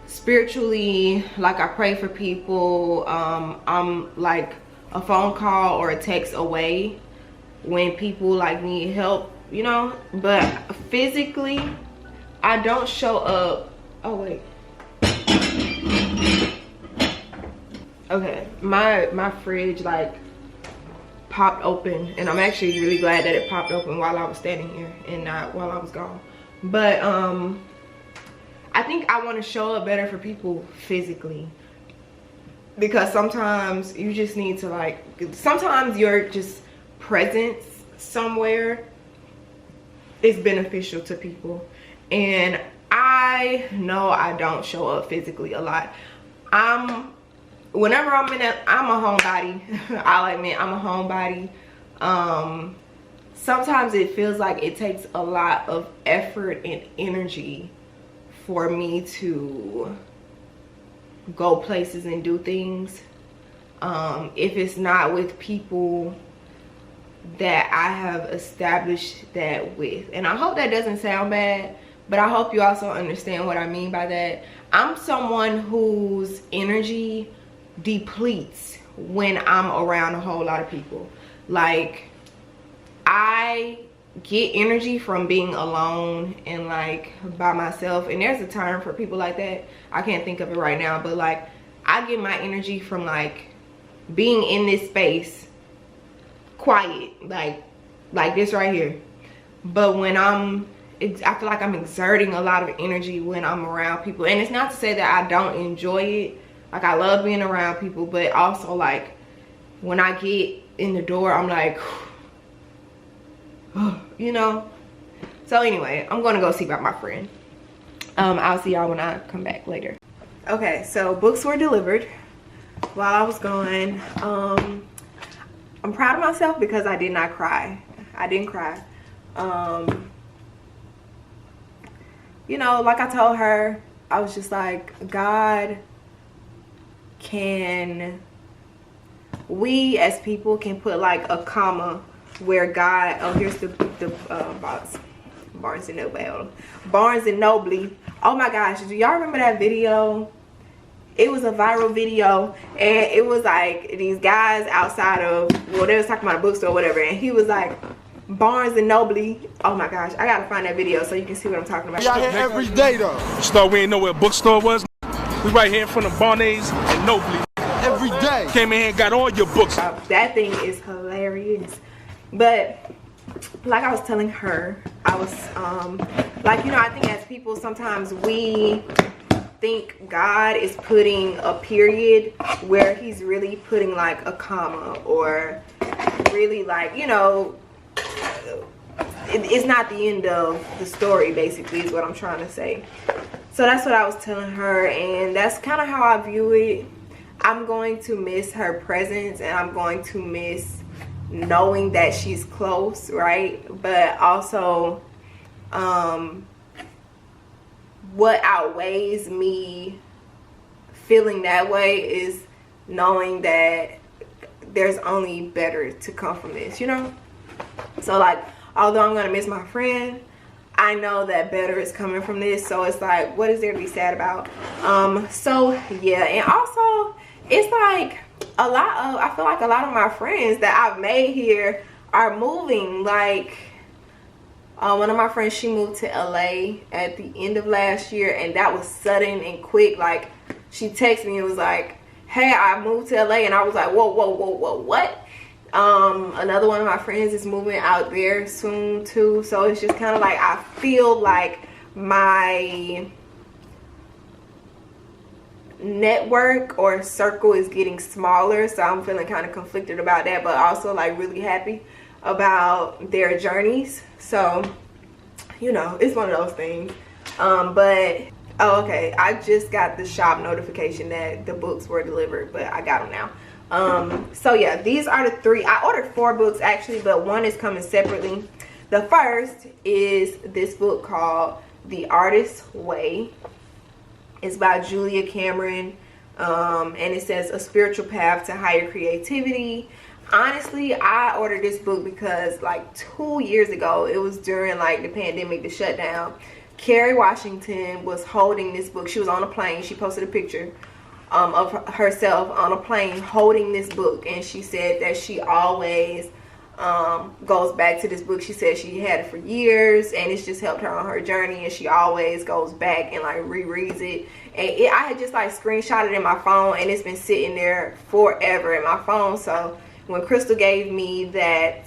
spiritually, like I pray for people. I'm like a phone call or a text away when people like need help, you know. But physically, I don't show up. Oh wait. Okay, my fridge like popped open, and I'm actually really glad that it popped open while I was standing here and not while I was gone. But I think I want to show up better for people physically, because sometimes you just need to like, sometimes your just presence somewhere is beneficial to people. And I know I don't show up physically a lot. Whenever I'm in a, I'm a homebody. I'll admit I'm a homebody. Sometimes it feels like it takes a lot of effort and energy for me to go places and do things. If it's not with people that I have established that with. And I hope that doesn't sound bad, but I hope you also understand what I mean by that. I'm someone whose energy depletes when I'm around a whole lot of people. Like, I get energy from being alone and like by myself, and there's a term for people like that. I can't think of it right now, but like I get my energy from like being in this space quiet, like this right here. But when I feel like I'm exerting a lot of energy when I'm around people. And it's not to say that I don't enjoy it. Like, I love being around people, but also like when I get in the door, I'm like, you know. So anyway, I'm gonna go see about my friend. I'll see y'all when I come back later. Okay, so books were delivered while I was gone. I'm proud of myself because I did not cry. I didn't cry. You know, like I told her, I was just like, God we as people can put like a comma where God, oh, here's the box. Barnes and Noble. Barnes and Noble. Oh my gosh, do y'all remember that video? It was a viral video, and it was like these guys outside of, well, they was talking about a bookstore or whatever, and he was like, Barnes and Noble. Oh my gosh, I gotta find that video so you can see what I'm talking about. Y'all here every day though. So we ain't know where a bookstore was. We right here in front of Barnes and Noble. Every day. Came in here and got all your books. That thing is hilarious. But like I was telling her, I was like, you know, I think as people sometimes we think God is putting a period where he's really putting like a comma, or really like, you know, it's not the end of the story, basically, is what I'm trying to say. So that's what I was telling her, and that's kind of how I view it. I'm going to miss her presence, and I'm going to miss knowing that she's close, right? But also, what outweighs me feeling that way is knowing that there's only better to come from this, you know? So like, although I'm gonna miss my friend, I know that better is coming from this. So it's like, what is there to be sad about? So yeah, and also it's like, I feel like a lot of my friends that I've made here are moving. Like one of my friends, she moved to LA at the end of last year, and that was sudden and quick. Like she texted me and was like, hey, I moved to LA, and I was like, whoa, what? Another one of my friends is moving out there soon too. So it's just kind of like I feel like my network or circle is getting smaller, so I'm feeling kind of conflicted about that, but also like really happy about their journeys. So you know, it's one of those things. But oh, okay, I just got the shop notification that the books were delivered, but I got them now. So yeah, these are the 3. I ordered 4 books actually, but one is coming separately. The first is this book called The Artist's Way. It's by Julia Cameron, and it says a spiritual path to higher creativity. Honestly, I ordered this book because like 2 years ago, it was during like the pandemic, the shutdown. Kerry Washington was holding this book. She was on a plane. She posted a picture of herself on a plane holding this book, and she said that she always goes back to this book. She said she had it for years, and it's just helped her on her journey, and she always goes back and like rereads it. And I had just like screenshotted it in my phone, and it's been sitting there forever in my phone. So when Crystal gave me that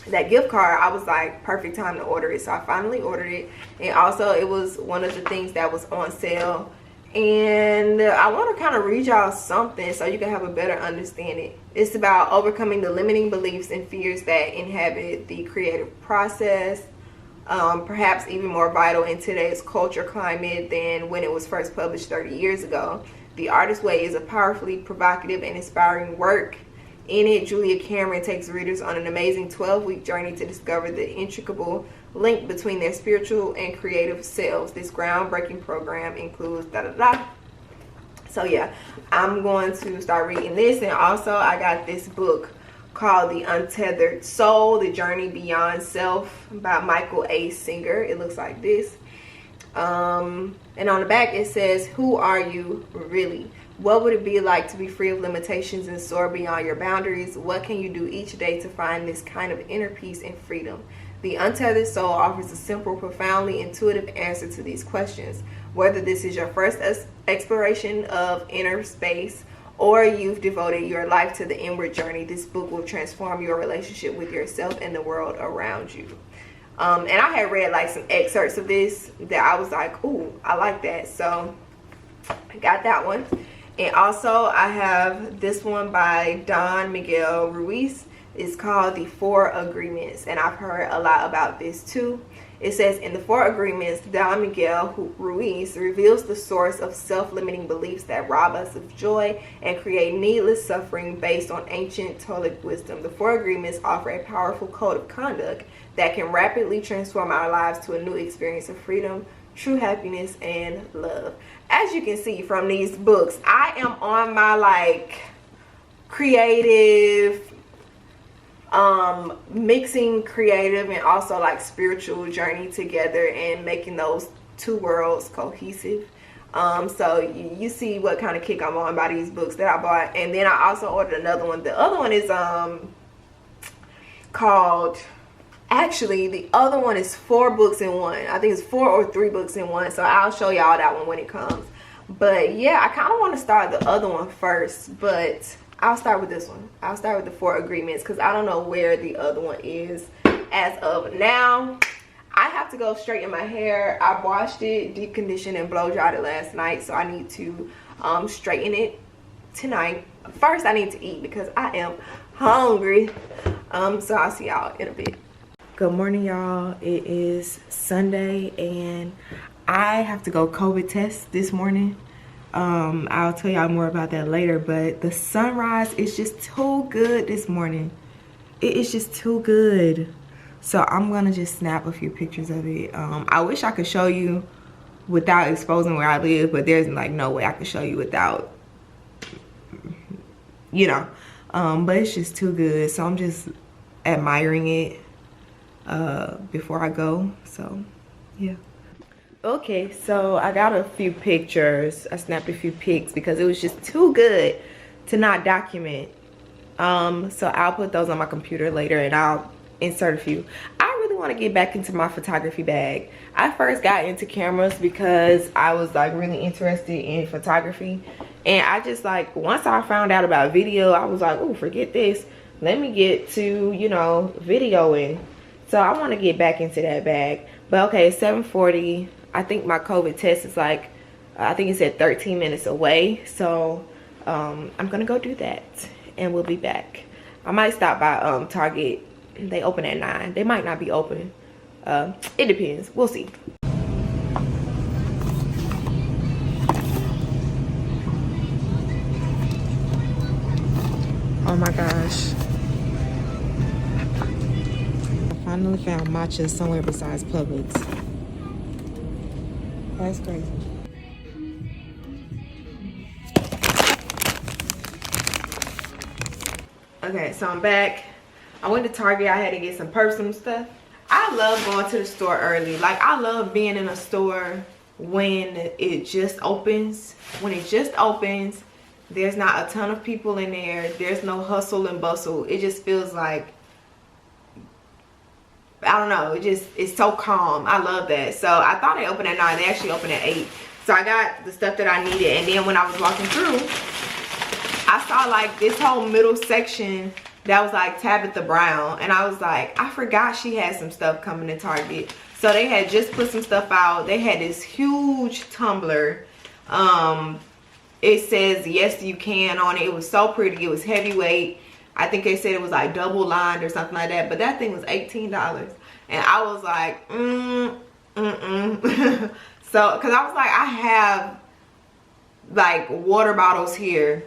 that gift card, I was like, perfect time to order it. So I finally ordered it, and also it was one of the things that was on sale. And I want to kind of read y'all something so you can have a better understanding. It's about overcoming the limiting beliefs and fears that inhabit the creative process, perhaps even more vital in today's culture climate than when it was first published 30 years ago. The Artist's Way is a powerfully provocative and inspiring work. In it, Julia Cameron takes readers on an amazing 12-week journey to discover the intricable link between their spiritual and creative selves. This groundbreaking program includes So yeah, I'm going to start reading this. And also I got this book called The Untethered Soul, The Journey Beyond Self by Michael A. Singer. It looks like this. And on the back it says, who are you really? What would it be like to be free of limitations and soar beyond your boundaries? What can you do each day to find this kind of inner peace and freedom? The Untethered Soul offers a simple, profoundly intuitive answer to these questions. Whether this is your first exploration of inner space or you've devoted your life to the inward journey, this book will transform your relationship with yourself and the world around you. And I had read like some excerpts of this that I was like, ooh, I like that. So I got that one. And also I have this one by Don Miguel Ruiz. It's called The 4 Agreements, and I've heard a lot about this too. It says, in the 4 Agreements, Don Miguel Ruiz reveals the source of self-limiting beliefs that rob us of joy and create needless suffering based on ancient Toltec wisdom. The 4 Agreements offer a powerful code of conduct that can rapidly transform our lives to a new experience of freedom, true happiness, and love. As you can see from these books, I am on my like creative, mixing creative and also like spiritual journey together and making those 2 worlds cohesive. So you see what kind of kick I'm on by these books that I bought. And then I also ordered another one. The other one is called, actually the other one is 4 books in one. I think it's 4 or 3 books in one, so I'll show y'all that one when it comes. But yeah, I kind of want to start the other one first, but I'll start with this one. I'll start with the 4 Agreements because I don't know where the other one is as of now. I have to go straighten my hair. I washed it, deep conditioned, and blow dried it last night, so I need to straighten it tonight. First I need to eat because I am hungry. So I'll see y'all in a bit. Good morning, y'all. It is Sunday and I have to go COVID test this morning. I'll tell y'all more about that later, but the sunrise is just too good this morning. It is just too good. So I'm gonna just snap a few pictures of it. I wish I could show you without exposing where I live, but there's like no way I could show you without, you know, but it's just too good. So I'm just admiring it before I go. So yeah. Okay, so I got a few pictures. I snapped a few pics because it was just too good to not document. So I'll put those on my computer later and I'll insert a few. I really want to get back into my photography bag. I first got into cameras because I was like really interested in photography, and I just like, once I found out about video, I was like, oh, forget this, let me get to, you know, videoing. So I want to get back into that bag. But okay, it's 7:40. I think my COVID test is like, I think it said 13 minutes away. So I'm gonna go do that and we'll be back. I might stop by Target. They open at 9. They might not be open. It depends. We'll see. Oh my gosh. I finally found matcha somewhere besides Publix. That's crazy. Okay, so I'm back. I went to Target. I had to get some personal stuff. I love going to the store early. Like, I love being in a store when it just opens. When it just opens, there's not a ton of people in there. There's no hustle and bustle. It just feels like, I don't know, it's so calm. I love that. So I thought they opened at 9. They actually opened at 8. So I got the stuff that I needed. And then when I was walking through, I saw like this whole middle section that was like Tabitha Brown, and I was like, I forgot she had some stuff coming to Target. So they had just put some stuff out. They had this huge tumbler. It says yes you can on it. It was so pretty. It was heavyweight. I think they said it was like double lined or something like that, but that thing was $18. And I was like, So because I was like, I have like water bottles here,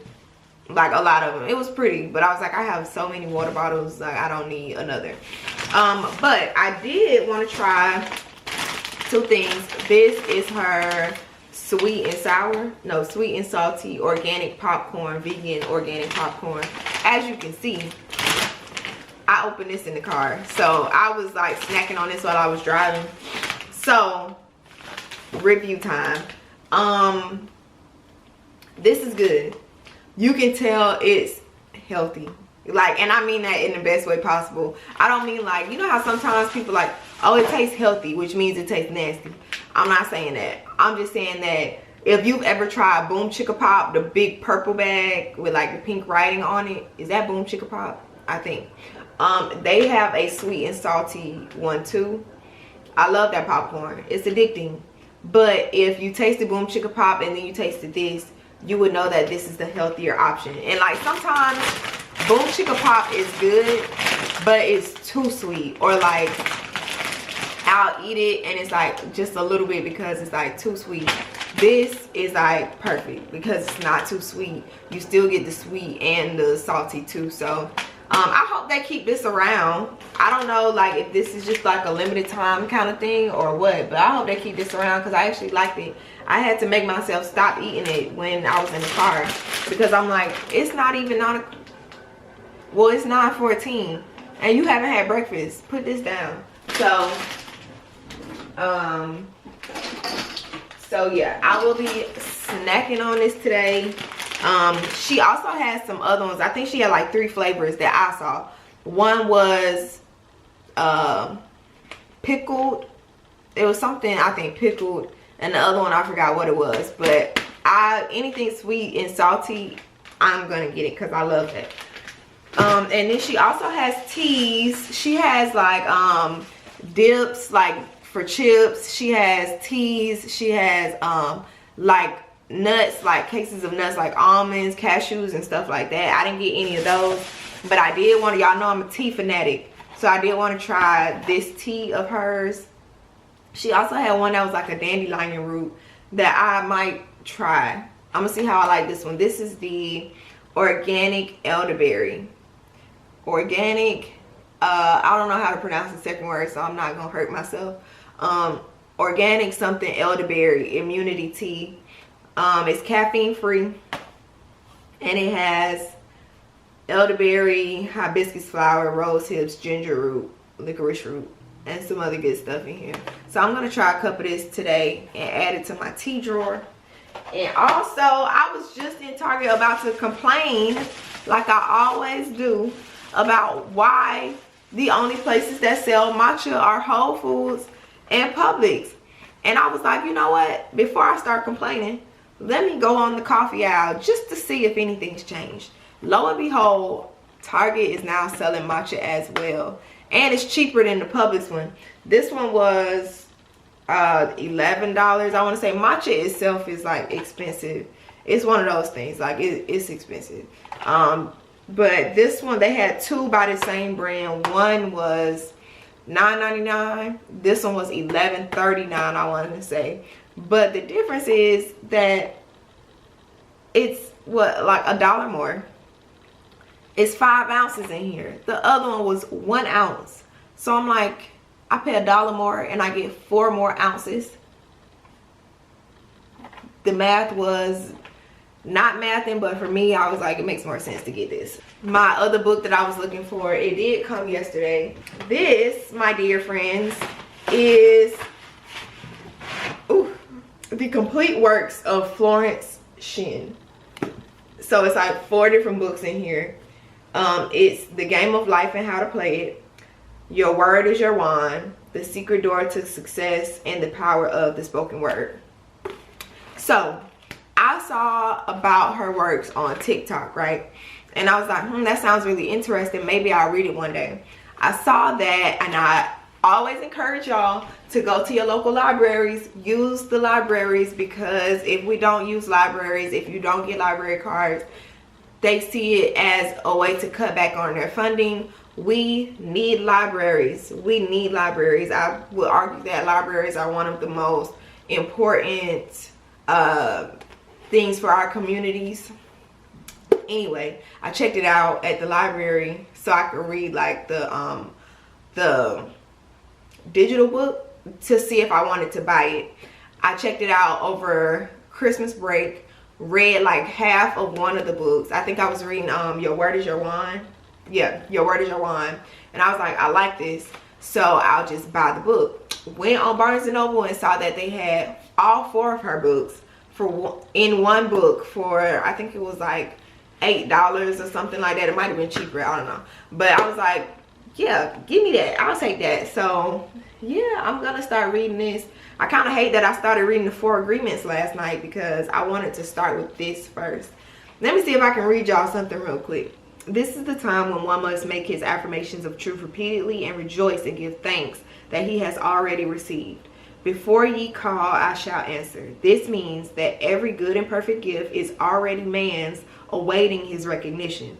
like a lot of them. It was pretty, but I was like, I have so many water bottles, like I don't need another. But I did want to try 2 things. This is her sweet and salty organic popcorn, vegan organic popcorn. As you can see, I opened this in the car, so I was like snacking on this while I was driving. So review time. This is good. You can tell it's healthy. Like, and I mean that in the best way possible. I don't mean like, you know how sometimes people like, oh, it tastes healthy, which means it tastes nasty. I'm not saying that. I'm just saying that if you've ever tried Boom Chicka Pop, the big purple bag with like the pink writing on it, is that Boom Chicka Pop? I think. They have a sweet and salty one too. I love that popcorn. It's addicting. But if you tasted Boom Chicka Pop and then you tasted this, you would know that this is the healthier option. And like sometimes Boom Chicka Pop is good, but it's too sweet. Or like I'll eat it and it's like just a little bit because it's like too sweet. This is like perfect because it's not too sweet. You still get the sweet and the salty too. So I hope they keep this around. I don't know like if this is just like a limited time kind of thing or what, but I hope they keep this around because I actually liked it. I had to make myself stop eating it when I was in the car because I'm like, it's not even on a, well, it's 9:14 and you haven't had breakfast. Put this down. So yeah, I will be snacking on this today. She also has some other ones. I think she had like 3 flavors that I saw. One was pickled. It was something, I think, pickled. And the other one, I forgot what it was. But anything sweet and salty, I'm going to get it because I love it. And then she also has teas. She has like dips like for chips. She has teas. She has like nuts, like cases of nuts like almonds, cashews and stuff like that. I didn't get any of those, but I did want to, y'all know I'm a tea fanatic, so I did want to try this tea of hers. She also had one that was like a dandelion root that I might try. I'm gonna see how I like this one. This is the organic elderberry. Organic, I don't know how to pronounce the second word, so I'm not gonna hurt myself. Organic something elderberry immunity tea. It's caffeine free and it has elderberry, hibiscus flower, rose hips, ginger root, licorice root, and some other good stuff in here. So I'm gonna try a cup of this today and add it to my tea drawer. And also, I was just in Target about to complain, like I always do, about why the only places that sell matcha are Whole Foods and Publix. And I was like, you know what? Before I start complaining, let me go on the coffee aisle just to see if anything's changed. Lo and behold, Target is now selling matcha as well. And it's cheaper than the Publix one. This one was $11. I want to say matcha itself is like expensive. It's one of those things, like it's expensive. But this one, they had two by the same brand. One was $9.99. This one was $11.39, I want to say. But the difference is that it's what, like $1 more. It's 5 ounces in here. The other one was 1 ounce. So I'm like, I pay $1 more and I get 4 more ounces. The math was not mathing, but for me, I was like, it makes more sense to get this. My other book that I was looking for, it did come yesterday. This, my dear friends, is the complete works of Florence Shin. So it's like 4 different books in here. It's The Game of Life and How to Play It, Your Word is Your Wand, The Secret Door to Success, and The Power of the Spoken Word. So I saw about her works on TikTok, right? And I was like, that sounds really interesting. Maybe I'll read it one day. I saw that, and I always encourage y'all to go to your local libraries. Use the libraries, because if we don't use libraries, if you don't get library cards, they see it as a way to cut back on their funding. We need libraries. We need libraries. I would argue that libraries are one of the most important things for our communities. Anyway, I checked it out at the library so I could read like the digital book to see if I wanted to buy it. I checked it out over Christmas break, read like half of one of the books. I think I was reading Your Word is Your Wand. Yeah, Your Word is Your Wand. And I was like, I like this, so I'll just buy the book. Went on Barnes & Noble and saw that they had all 4 of her books in one book for, I think it was like $8 or something like that. It might have been cheaper, I don't know. But I was like, yeah, give me that. I'll take that. So yeah, I'm gonna start reading this. I kind of hate that I started reading the 4 Agreements last night, because I wanted to start with this first. Let me see if I can read y'all something real quick. This is the time when one must make his affirmations of truth repeatedly and rejoice and give thanks that he has already received. Before ye call, I shall answer. This means that every good and perfect gift is already man's, awaiting his recognition.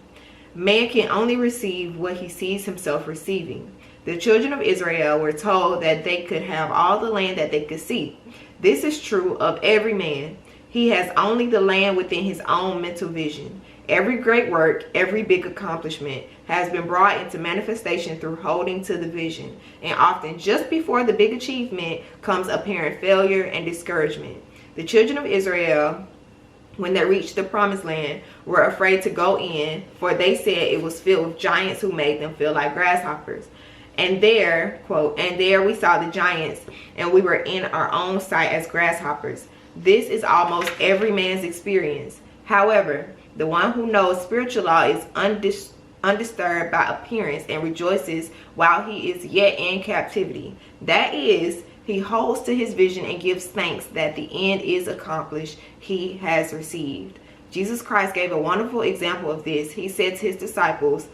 Man can only receive what he sees himself receiving. The children of Israel were told that they could have all the land that they could see. This is true of every man. He has only the land within his own mental vision. Every great work, every big accomplishment has been brought into manifestation through holding to the vision. And often just before the big achievement comes apparent failure and discouragement. The children of Israel, when they reached the promised land, were afraid to go in, for they said it was filled with giants who made them feel like grasshoppers. And there, quote, and there we saw the giants, and we were in our own sight as grasshoppers. This is almost every man's experience. However, the one who knows spiritual law is undisturbed by appearance and rejoices while he is yet in captivity. That is, he holds to his vision and gives thanks that the end is accomplished he has received. Jesus Christ gave a wonderful example of this. He said to his disciples,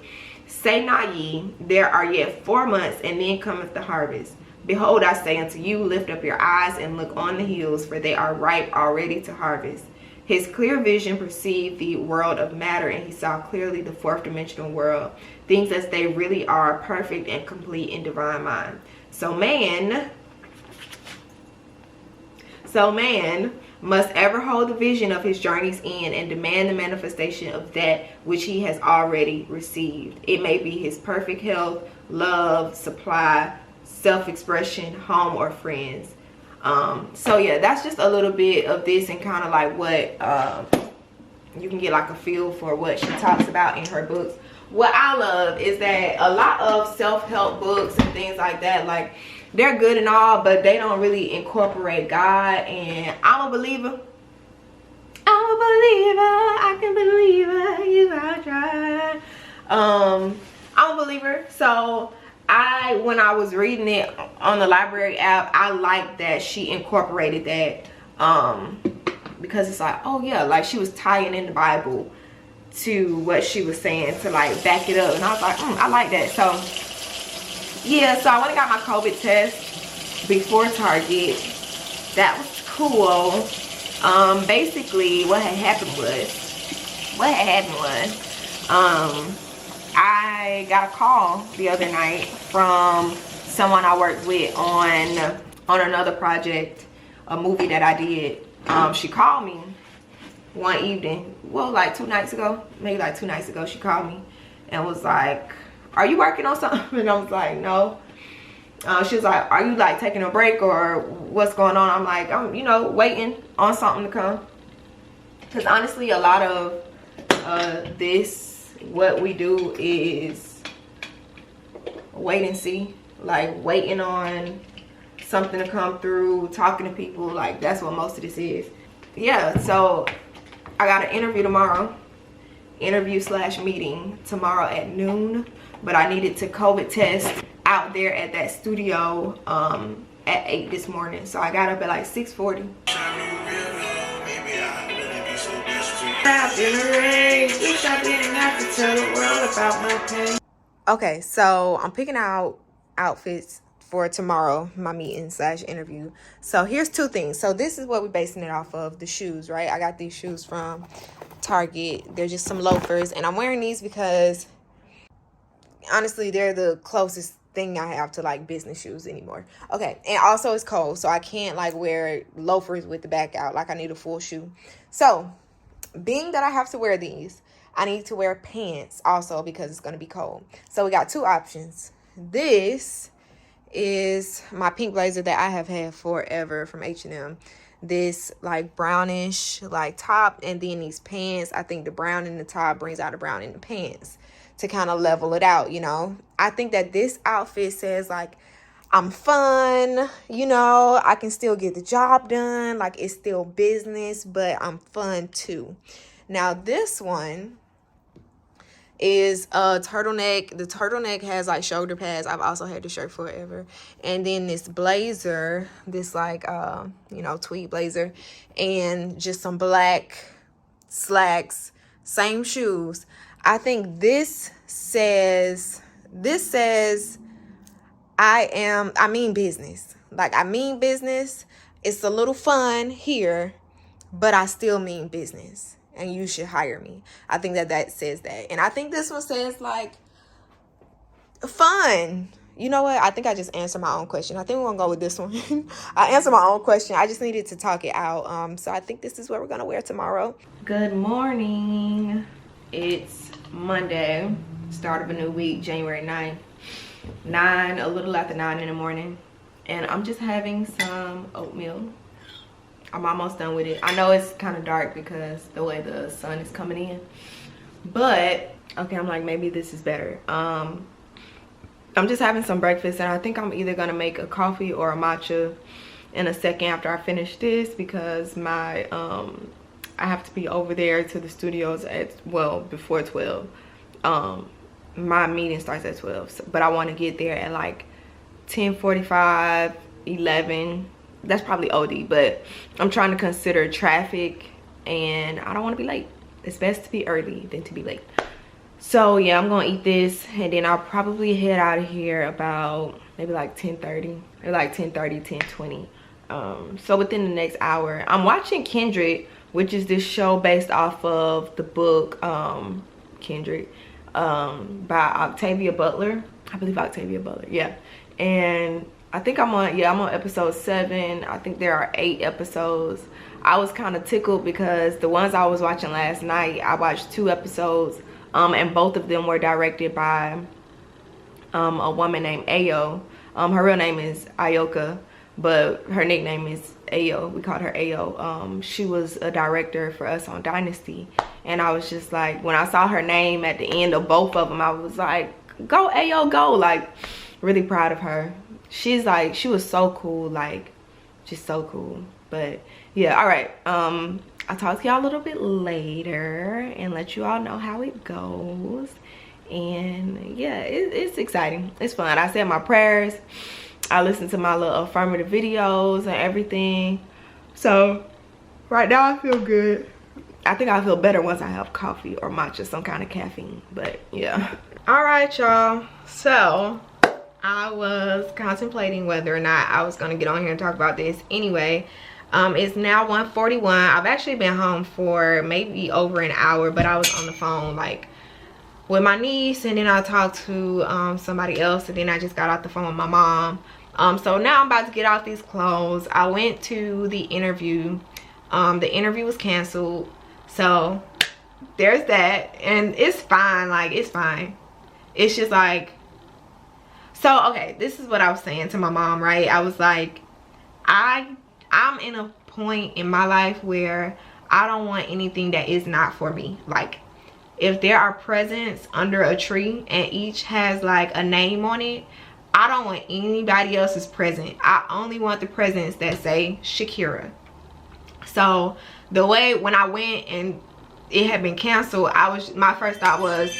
say not ye, there are yet 4 months, and then cometh the harvest. Behold, I say unto you, lift up your eyes and look on the hills, for they are ripe already to harvest. His clear vision perceived the world of matter, and he saw clearly the 4th dimensional world, things as they really are, perfect and complete in divine mind. So man must ever hold the vision of his journey's end and demand the manifestation of that which he has already received. It may be his perfect health, love, supply, self-expression, home, or friends. So yeah, that's just a little bit of this, and kind of like what you can get like a feel for what she talks about in her books. what I love is that a lot of self-help books and things like that, like, they're good and all, but they don't really incorporate God. And I'm a believer. I'm a believer. I can believe it if I try. I'm a believer. So when I was reading it on the library app, I liked that she incorporated that, because it's like, oh yeah, like she was tying in the Bible to what she was saying to like back it up. And I was like, I like that. So yeah, so I went and got my COVID test before Target. That was cool. Basically what had happened was I got a call the other night from someone I worked with on another project, a movie that I did. She called me one evening, well, like 2 nights ago, maybe like 2 nights ago. She called me and was like, are you working on something? And I was like, no. She was like, are you like taking a break or what's going on? I'm like, I'm, you know, waiting on something to come. Because honestly, a lot of what we do is wait and see. Like waiting on something to come through, talking to people. Like that's what most of this is. Yeah, so I got an interview tomorrow. Interview/meeting tomorrow at noon. But I needed to COVID test out there at that studio at 8 this morning. So I got up at like 6:40. Okay, so I'm picking out outfits for tomorrow, my meeting/interview. So here's 2 things. So this is what we're basing it off of, the shoes, right? I got these shoes from Target. They're just some loafers, and I'm wearing these because honestly they're the closest thing I have to like business shoes anymore. Okay, and also it's cold, so I can't like wear loafers with the back out. Like I need a full shoe. So being that I have to wear these, I need to wear pants also because it's going to be cold. So we got 2 options. This is my pink blazer that I have had forever from H&M. This like brownish like top, and then these pants. I think the brown in the top brings out the brown in the pants to kind of level it out, you know. I think that this outfit says like I'm fun, you know, I can still get the job done, like it's still business, but I'm fun too. Now this one is a turtleneck. The turtleneck has like shoulder pads. I've also had the shirt forever. And then this blazer, this like you know, tweed blazer, and just some black slacks, same shoes. I think this says I mean business. Like I mean business. It's a little fun here, but I still mean business. And you should hire me. I think that says that. And I think this one says like fun. You know what? I think I just answered my own question. I think we're gonna go with this one. I answered my own question. I just needed to talk it out. So I think this is what we're gonna wear tomorrow. Good morning. It's Monday, start of a new week, January 9th. A little after 9 in the morning. And I'm just having some oatmeal. I'm almost done with it. I know it's kind of dark because the way the sun is coming in. But, okay, I'm like, maybe this is better. I'm just having some breakfast, and I think I'm either going to make a coffee or a matcha in a second after I finish this, because my, I have to be over there to the studios at, well, before 12. My meeting starts at 12, so, but I want to get there at like 10:45, 11. That's probably OD, but I'm trying to consider traffic, and I don't want to be late. It's best to be early than to be late. So yeah, I'm gonna eat this, and then I'll probably head out of here about maybe like 10:30, or like 10:30, 10:20. So within the next hour. I'm watching Kindred, which is this show based off of the book Kindred by Octavia Butler. I believe Octavia Butler, yeah. And I think I'm on episode 7. I think there are 8 episodes. I was kind of tickled because the ones I was watching last night, I watched 2 episodes, and both of them were directed by a woman named Ayo. Her real name is Ayoka, but her nickname is Ayo. We called her Ayo. She was a director for us on Dynasty, and I was just like, when I saw her name at the end of both of them, I was like, go Ayo, go. Like, really proud of her. She's like, she was so cool, like, just so cool. But yeah, all right, I'll talk to y'all a little bit later and let you all know how it goes. And yeah, it's exciting, it's fun. I said my prayers, I listened to my little affirmative videos and everything, so right now I feel good. I think I'll feel better once I have coffee or matcha, some kind of caffeine. But yeah, all right y'all, so I was contemplating whether or not I was gonna get on here and talk about this anyway. It's now 1:41. I've actually been home for maybe over an hour, but I was on the phone like with my niece, and then I talked to somebody else, and then I just got off the phone with my mom. So now I'm about to get off these clothes. I went to the interview. The interview was canceled, so there's that, and it's fine. Like, it's fine. It's just like, so okay, this is what I was saying to my mom, right? I was like, I'm in a point in my life where I don't want anything that is not for me. Like, if there are presents under a tree and each has like a name on it, I don't want anybody else's present. I only want the presents that say Shaakira. So the way when I went and it had been canceled, my first thought was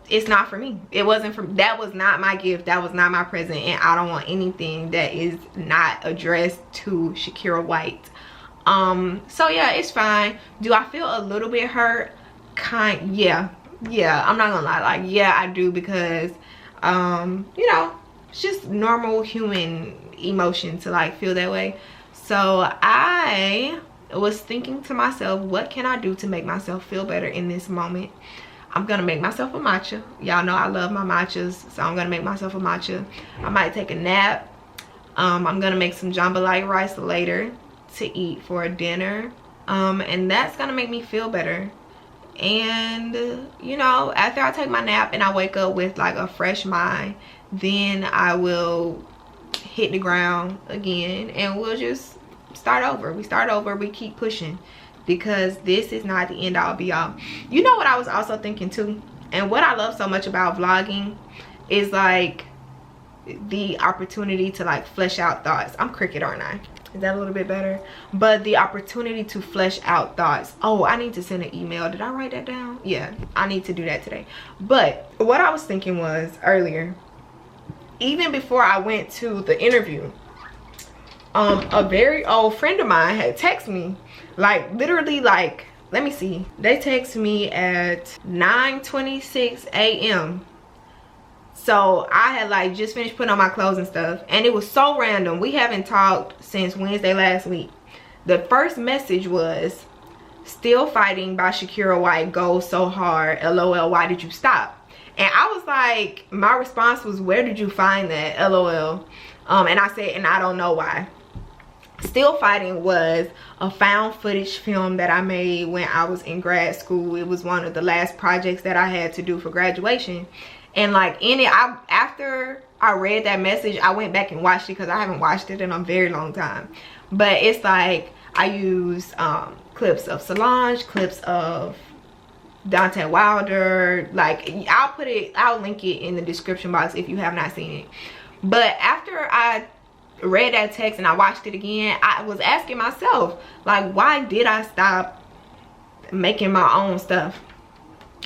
it's not for me. It wasn't for, that was not my gift, that was not my present, and I don't want anything that is not addressed to Shaakira White. So yeah, it's fine. Do I feel a little bit hurt? Yeah, I'm not gonna lie, like, yeah, I do, because you know, it's just normal human emotion to like feel that way. So I was thinking to myself, what can I do to make myself feel better in this moment? I'm gonna make myself a matcha. Y'all know I love my matchas, so I'm gonna make myself a matcha. I might take a nap. I'm gonna make some jambalaya rice later to eat for a dinner, and that's gonna make me feel better. And you know, after I take my nap and I wake up with like a fresh mind, then I will hit the ground again and we'll just start over. We keep pushing, because this is not the end all be all. You know what I was also thinking too, and what I love so much about vlogging is like the opportunity to like flesh out thoughts. I'm crooked, aren't I? Is that a little bit better? But the opportunity to flesh out thoughts. Oh, I need to send an email. Did I write that down? Yeah, I need to do that today. But what I was thinking was earlier, even before I went to the interview, a very old friend of mine had texted me, like literally, like, let me see, they texted me at 9:26 a.m. So I had like just finished putting on my clothes and stuff, and it was so random. We haven't talked since Wednesday last week. The first message was, "Still fighting" by Shaakira White, goes so hard, LOL, why did you stop? And I was like, my response was, where did you find that, LOL? And I said, and I don't know why. Still Fighting was a found footage film that I made when I was in grad school. It was one of the last projects that I had to do for graduation. And like in it, after I read that message, I went back and watched it, because I haven't watched it in a very long time. But it's like I use clips of Solange, clips of Dante Wilder. Like, I'll link it in the description box if you have not seen it. But after I read that text and I watched it again, I was asking myself, like, why did I stop making my own stuff?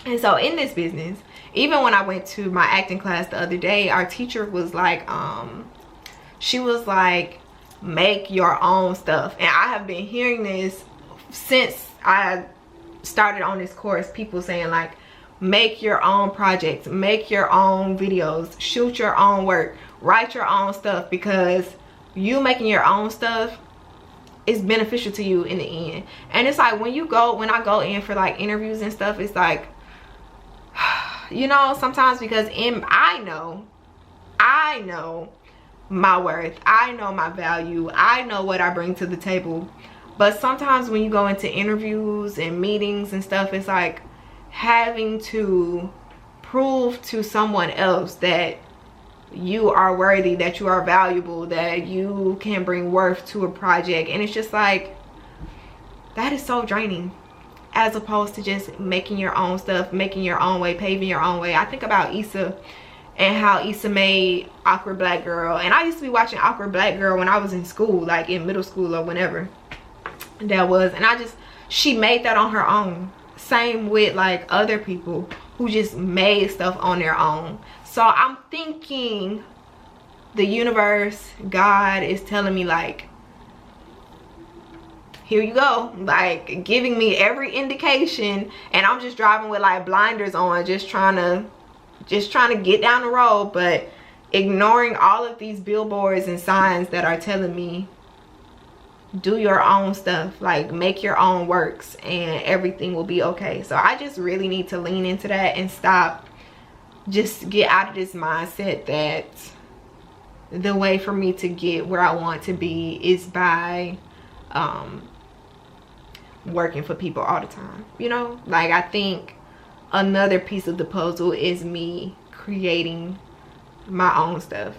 And so in this business, even when I went to my acting class the other day, our teacher was like, she was like, make your own stuff. And I have been hearing this since I started on this course, people saying like, make your own projects, make your own videos, shoot your own work, write your own stuff, because you making your own stuff is beneficial to you in the end. And it's like when I go in for like interviews and stuff, it's like, you know, sometimes, because I know my worth, I know my value, I know what I bring to the table. But sometimes when you go into interviews and meetings and stuff, it's like having to prove to someone else that you are worthy, that you are valuable, that you can bring worth to a project. And it's just like, that is so draining, as opposed to just making your own stuff, making your own way, paving your own way. I think about Issa and how Issa made Awkward Black Girl. And I used to be watching Awkward Black Girl when I was in school, like in middle school or whenever that was. And she made that on her own. Same with like other people who just made stuff on their own. So I'm thinking the universe, God is telling me like, here you go, like giving me every indication, and I'm just driving with like blinders on, just trying to get down the road, but ignoring all of these billboards and signs that are telling me do your own stuff, like make your own works and everything will be okay. So I just really need to lean into that and just get out of this mindset that the way for me to get where I want to be is by working for people all the time, you know. Like, I think another piece of the puzzle is me creating my own stuff.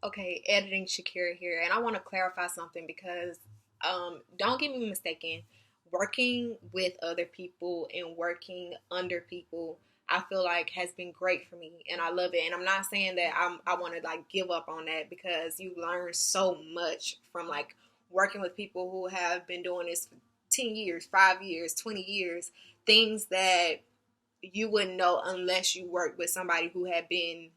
Okay, editing Shaakira here, and I want to clarify something, because don't get me mistaken, working with other people and working under people, I feel like has been great for me, and I love it. And I'm not saying that I want to like give up on that, because you learn so much from like working with people who have been doing this for 10 years, 5 years, 20 years, things that you wouldn't know unless you worked with somebody who had been,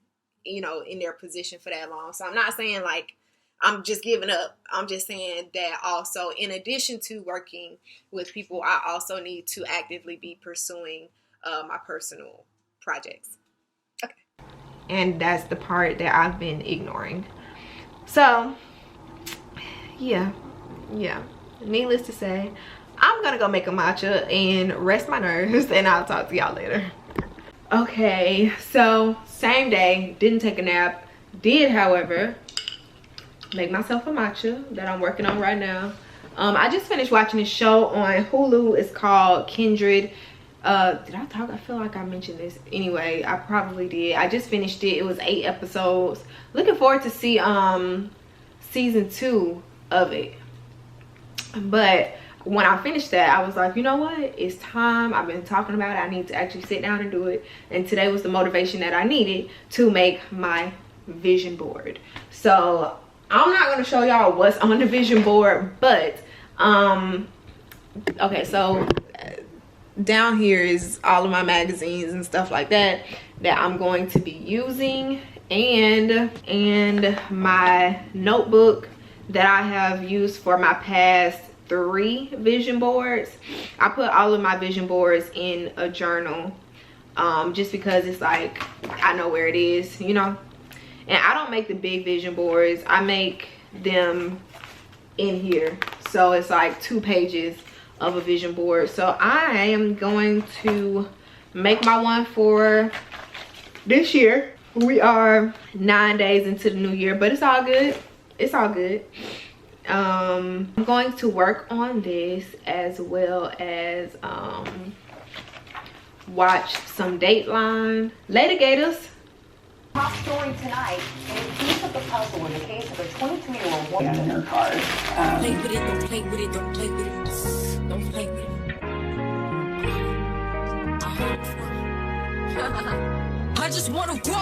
you know, in their position for that long. So I'm not saying like I'm just giving up. I'm just saying that also, in addition to working with people, I also need to actively be pursuing my personal projects. Okay. And that's the part that I've been ignoring. So yeah. Needless to say, I'm gonna go make a matcha and rest my nerves, and I'll talk to y'all later. Okay, so same day, didn't take a nap. Did, however, make myself a matcha that I'm working on right now. I just finished watching this show on Hulu. It's called Kindred. Did I talk? I feel like I mentioned this. Anyway, I probably did. I just finished it. It was 8 episodes. Looking forward to see season 2 of it. But when I finished that, I was like, you know what? It's time. I've been talking about it. I need to actually sit down and do it. And today was the motivation that I needed to make my vision board. So I'm not going to show y'all what's on the vision board, but okay, so down here is all of my magazines and stuff like that I'm going to be using, and my notebook that I have used for my past 3 vision boards. I put all of my vision boards in a journal, just because it's like I know where it is, you know. And I don't make the big vision boards, I make them in here, so it's like 2 pages of a vision board. So I am going to make my one for this year. We are 9 days into the new year, but it's all good. It's all good. I'm going to work on this, as well as watch some Dateline. Later, Gators. Top story tonight, a piece of the puzzle in the case of a 22-year-old woman in her car. Play with it, don't play with it, don't play with it, don't play with it. I just wanna walk.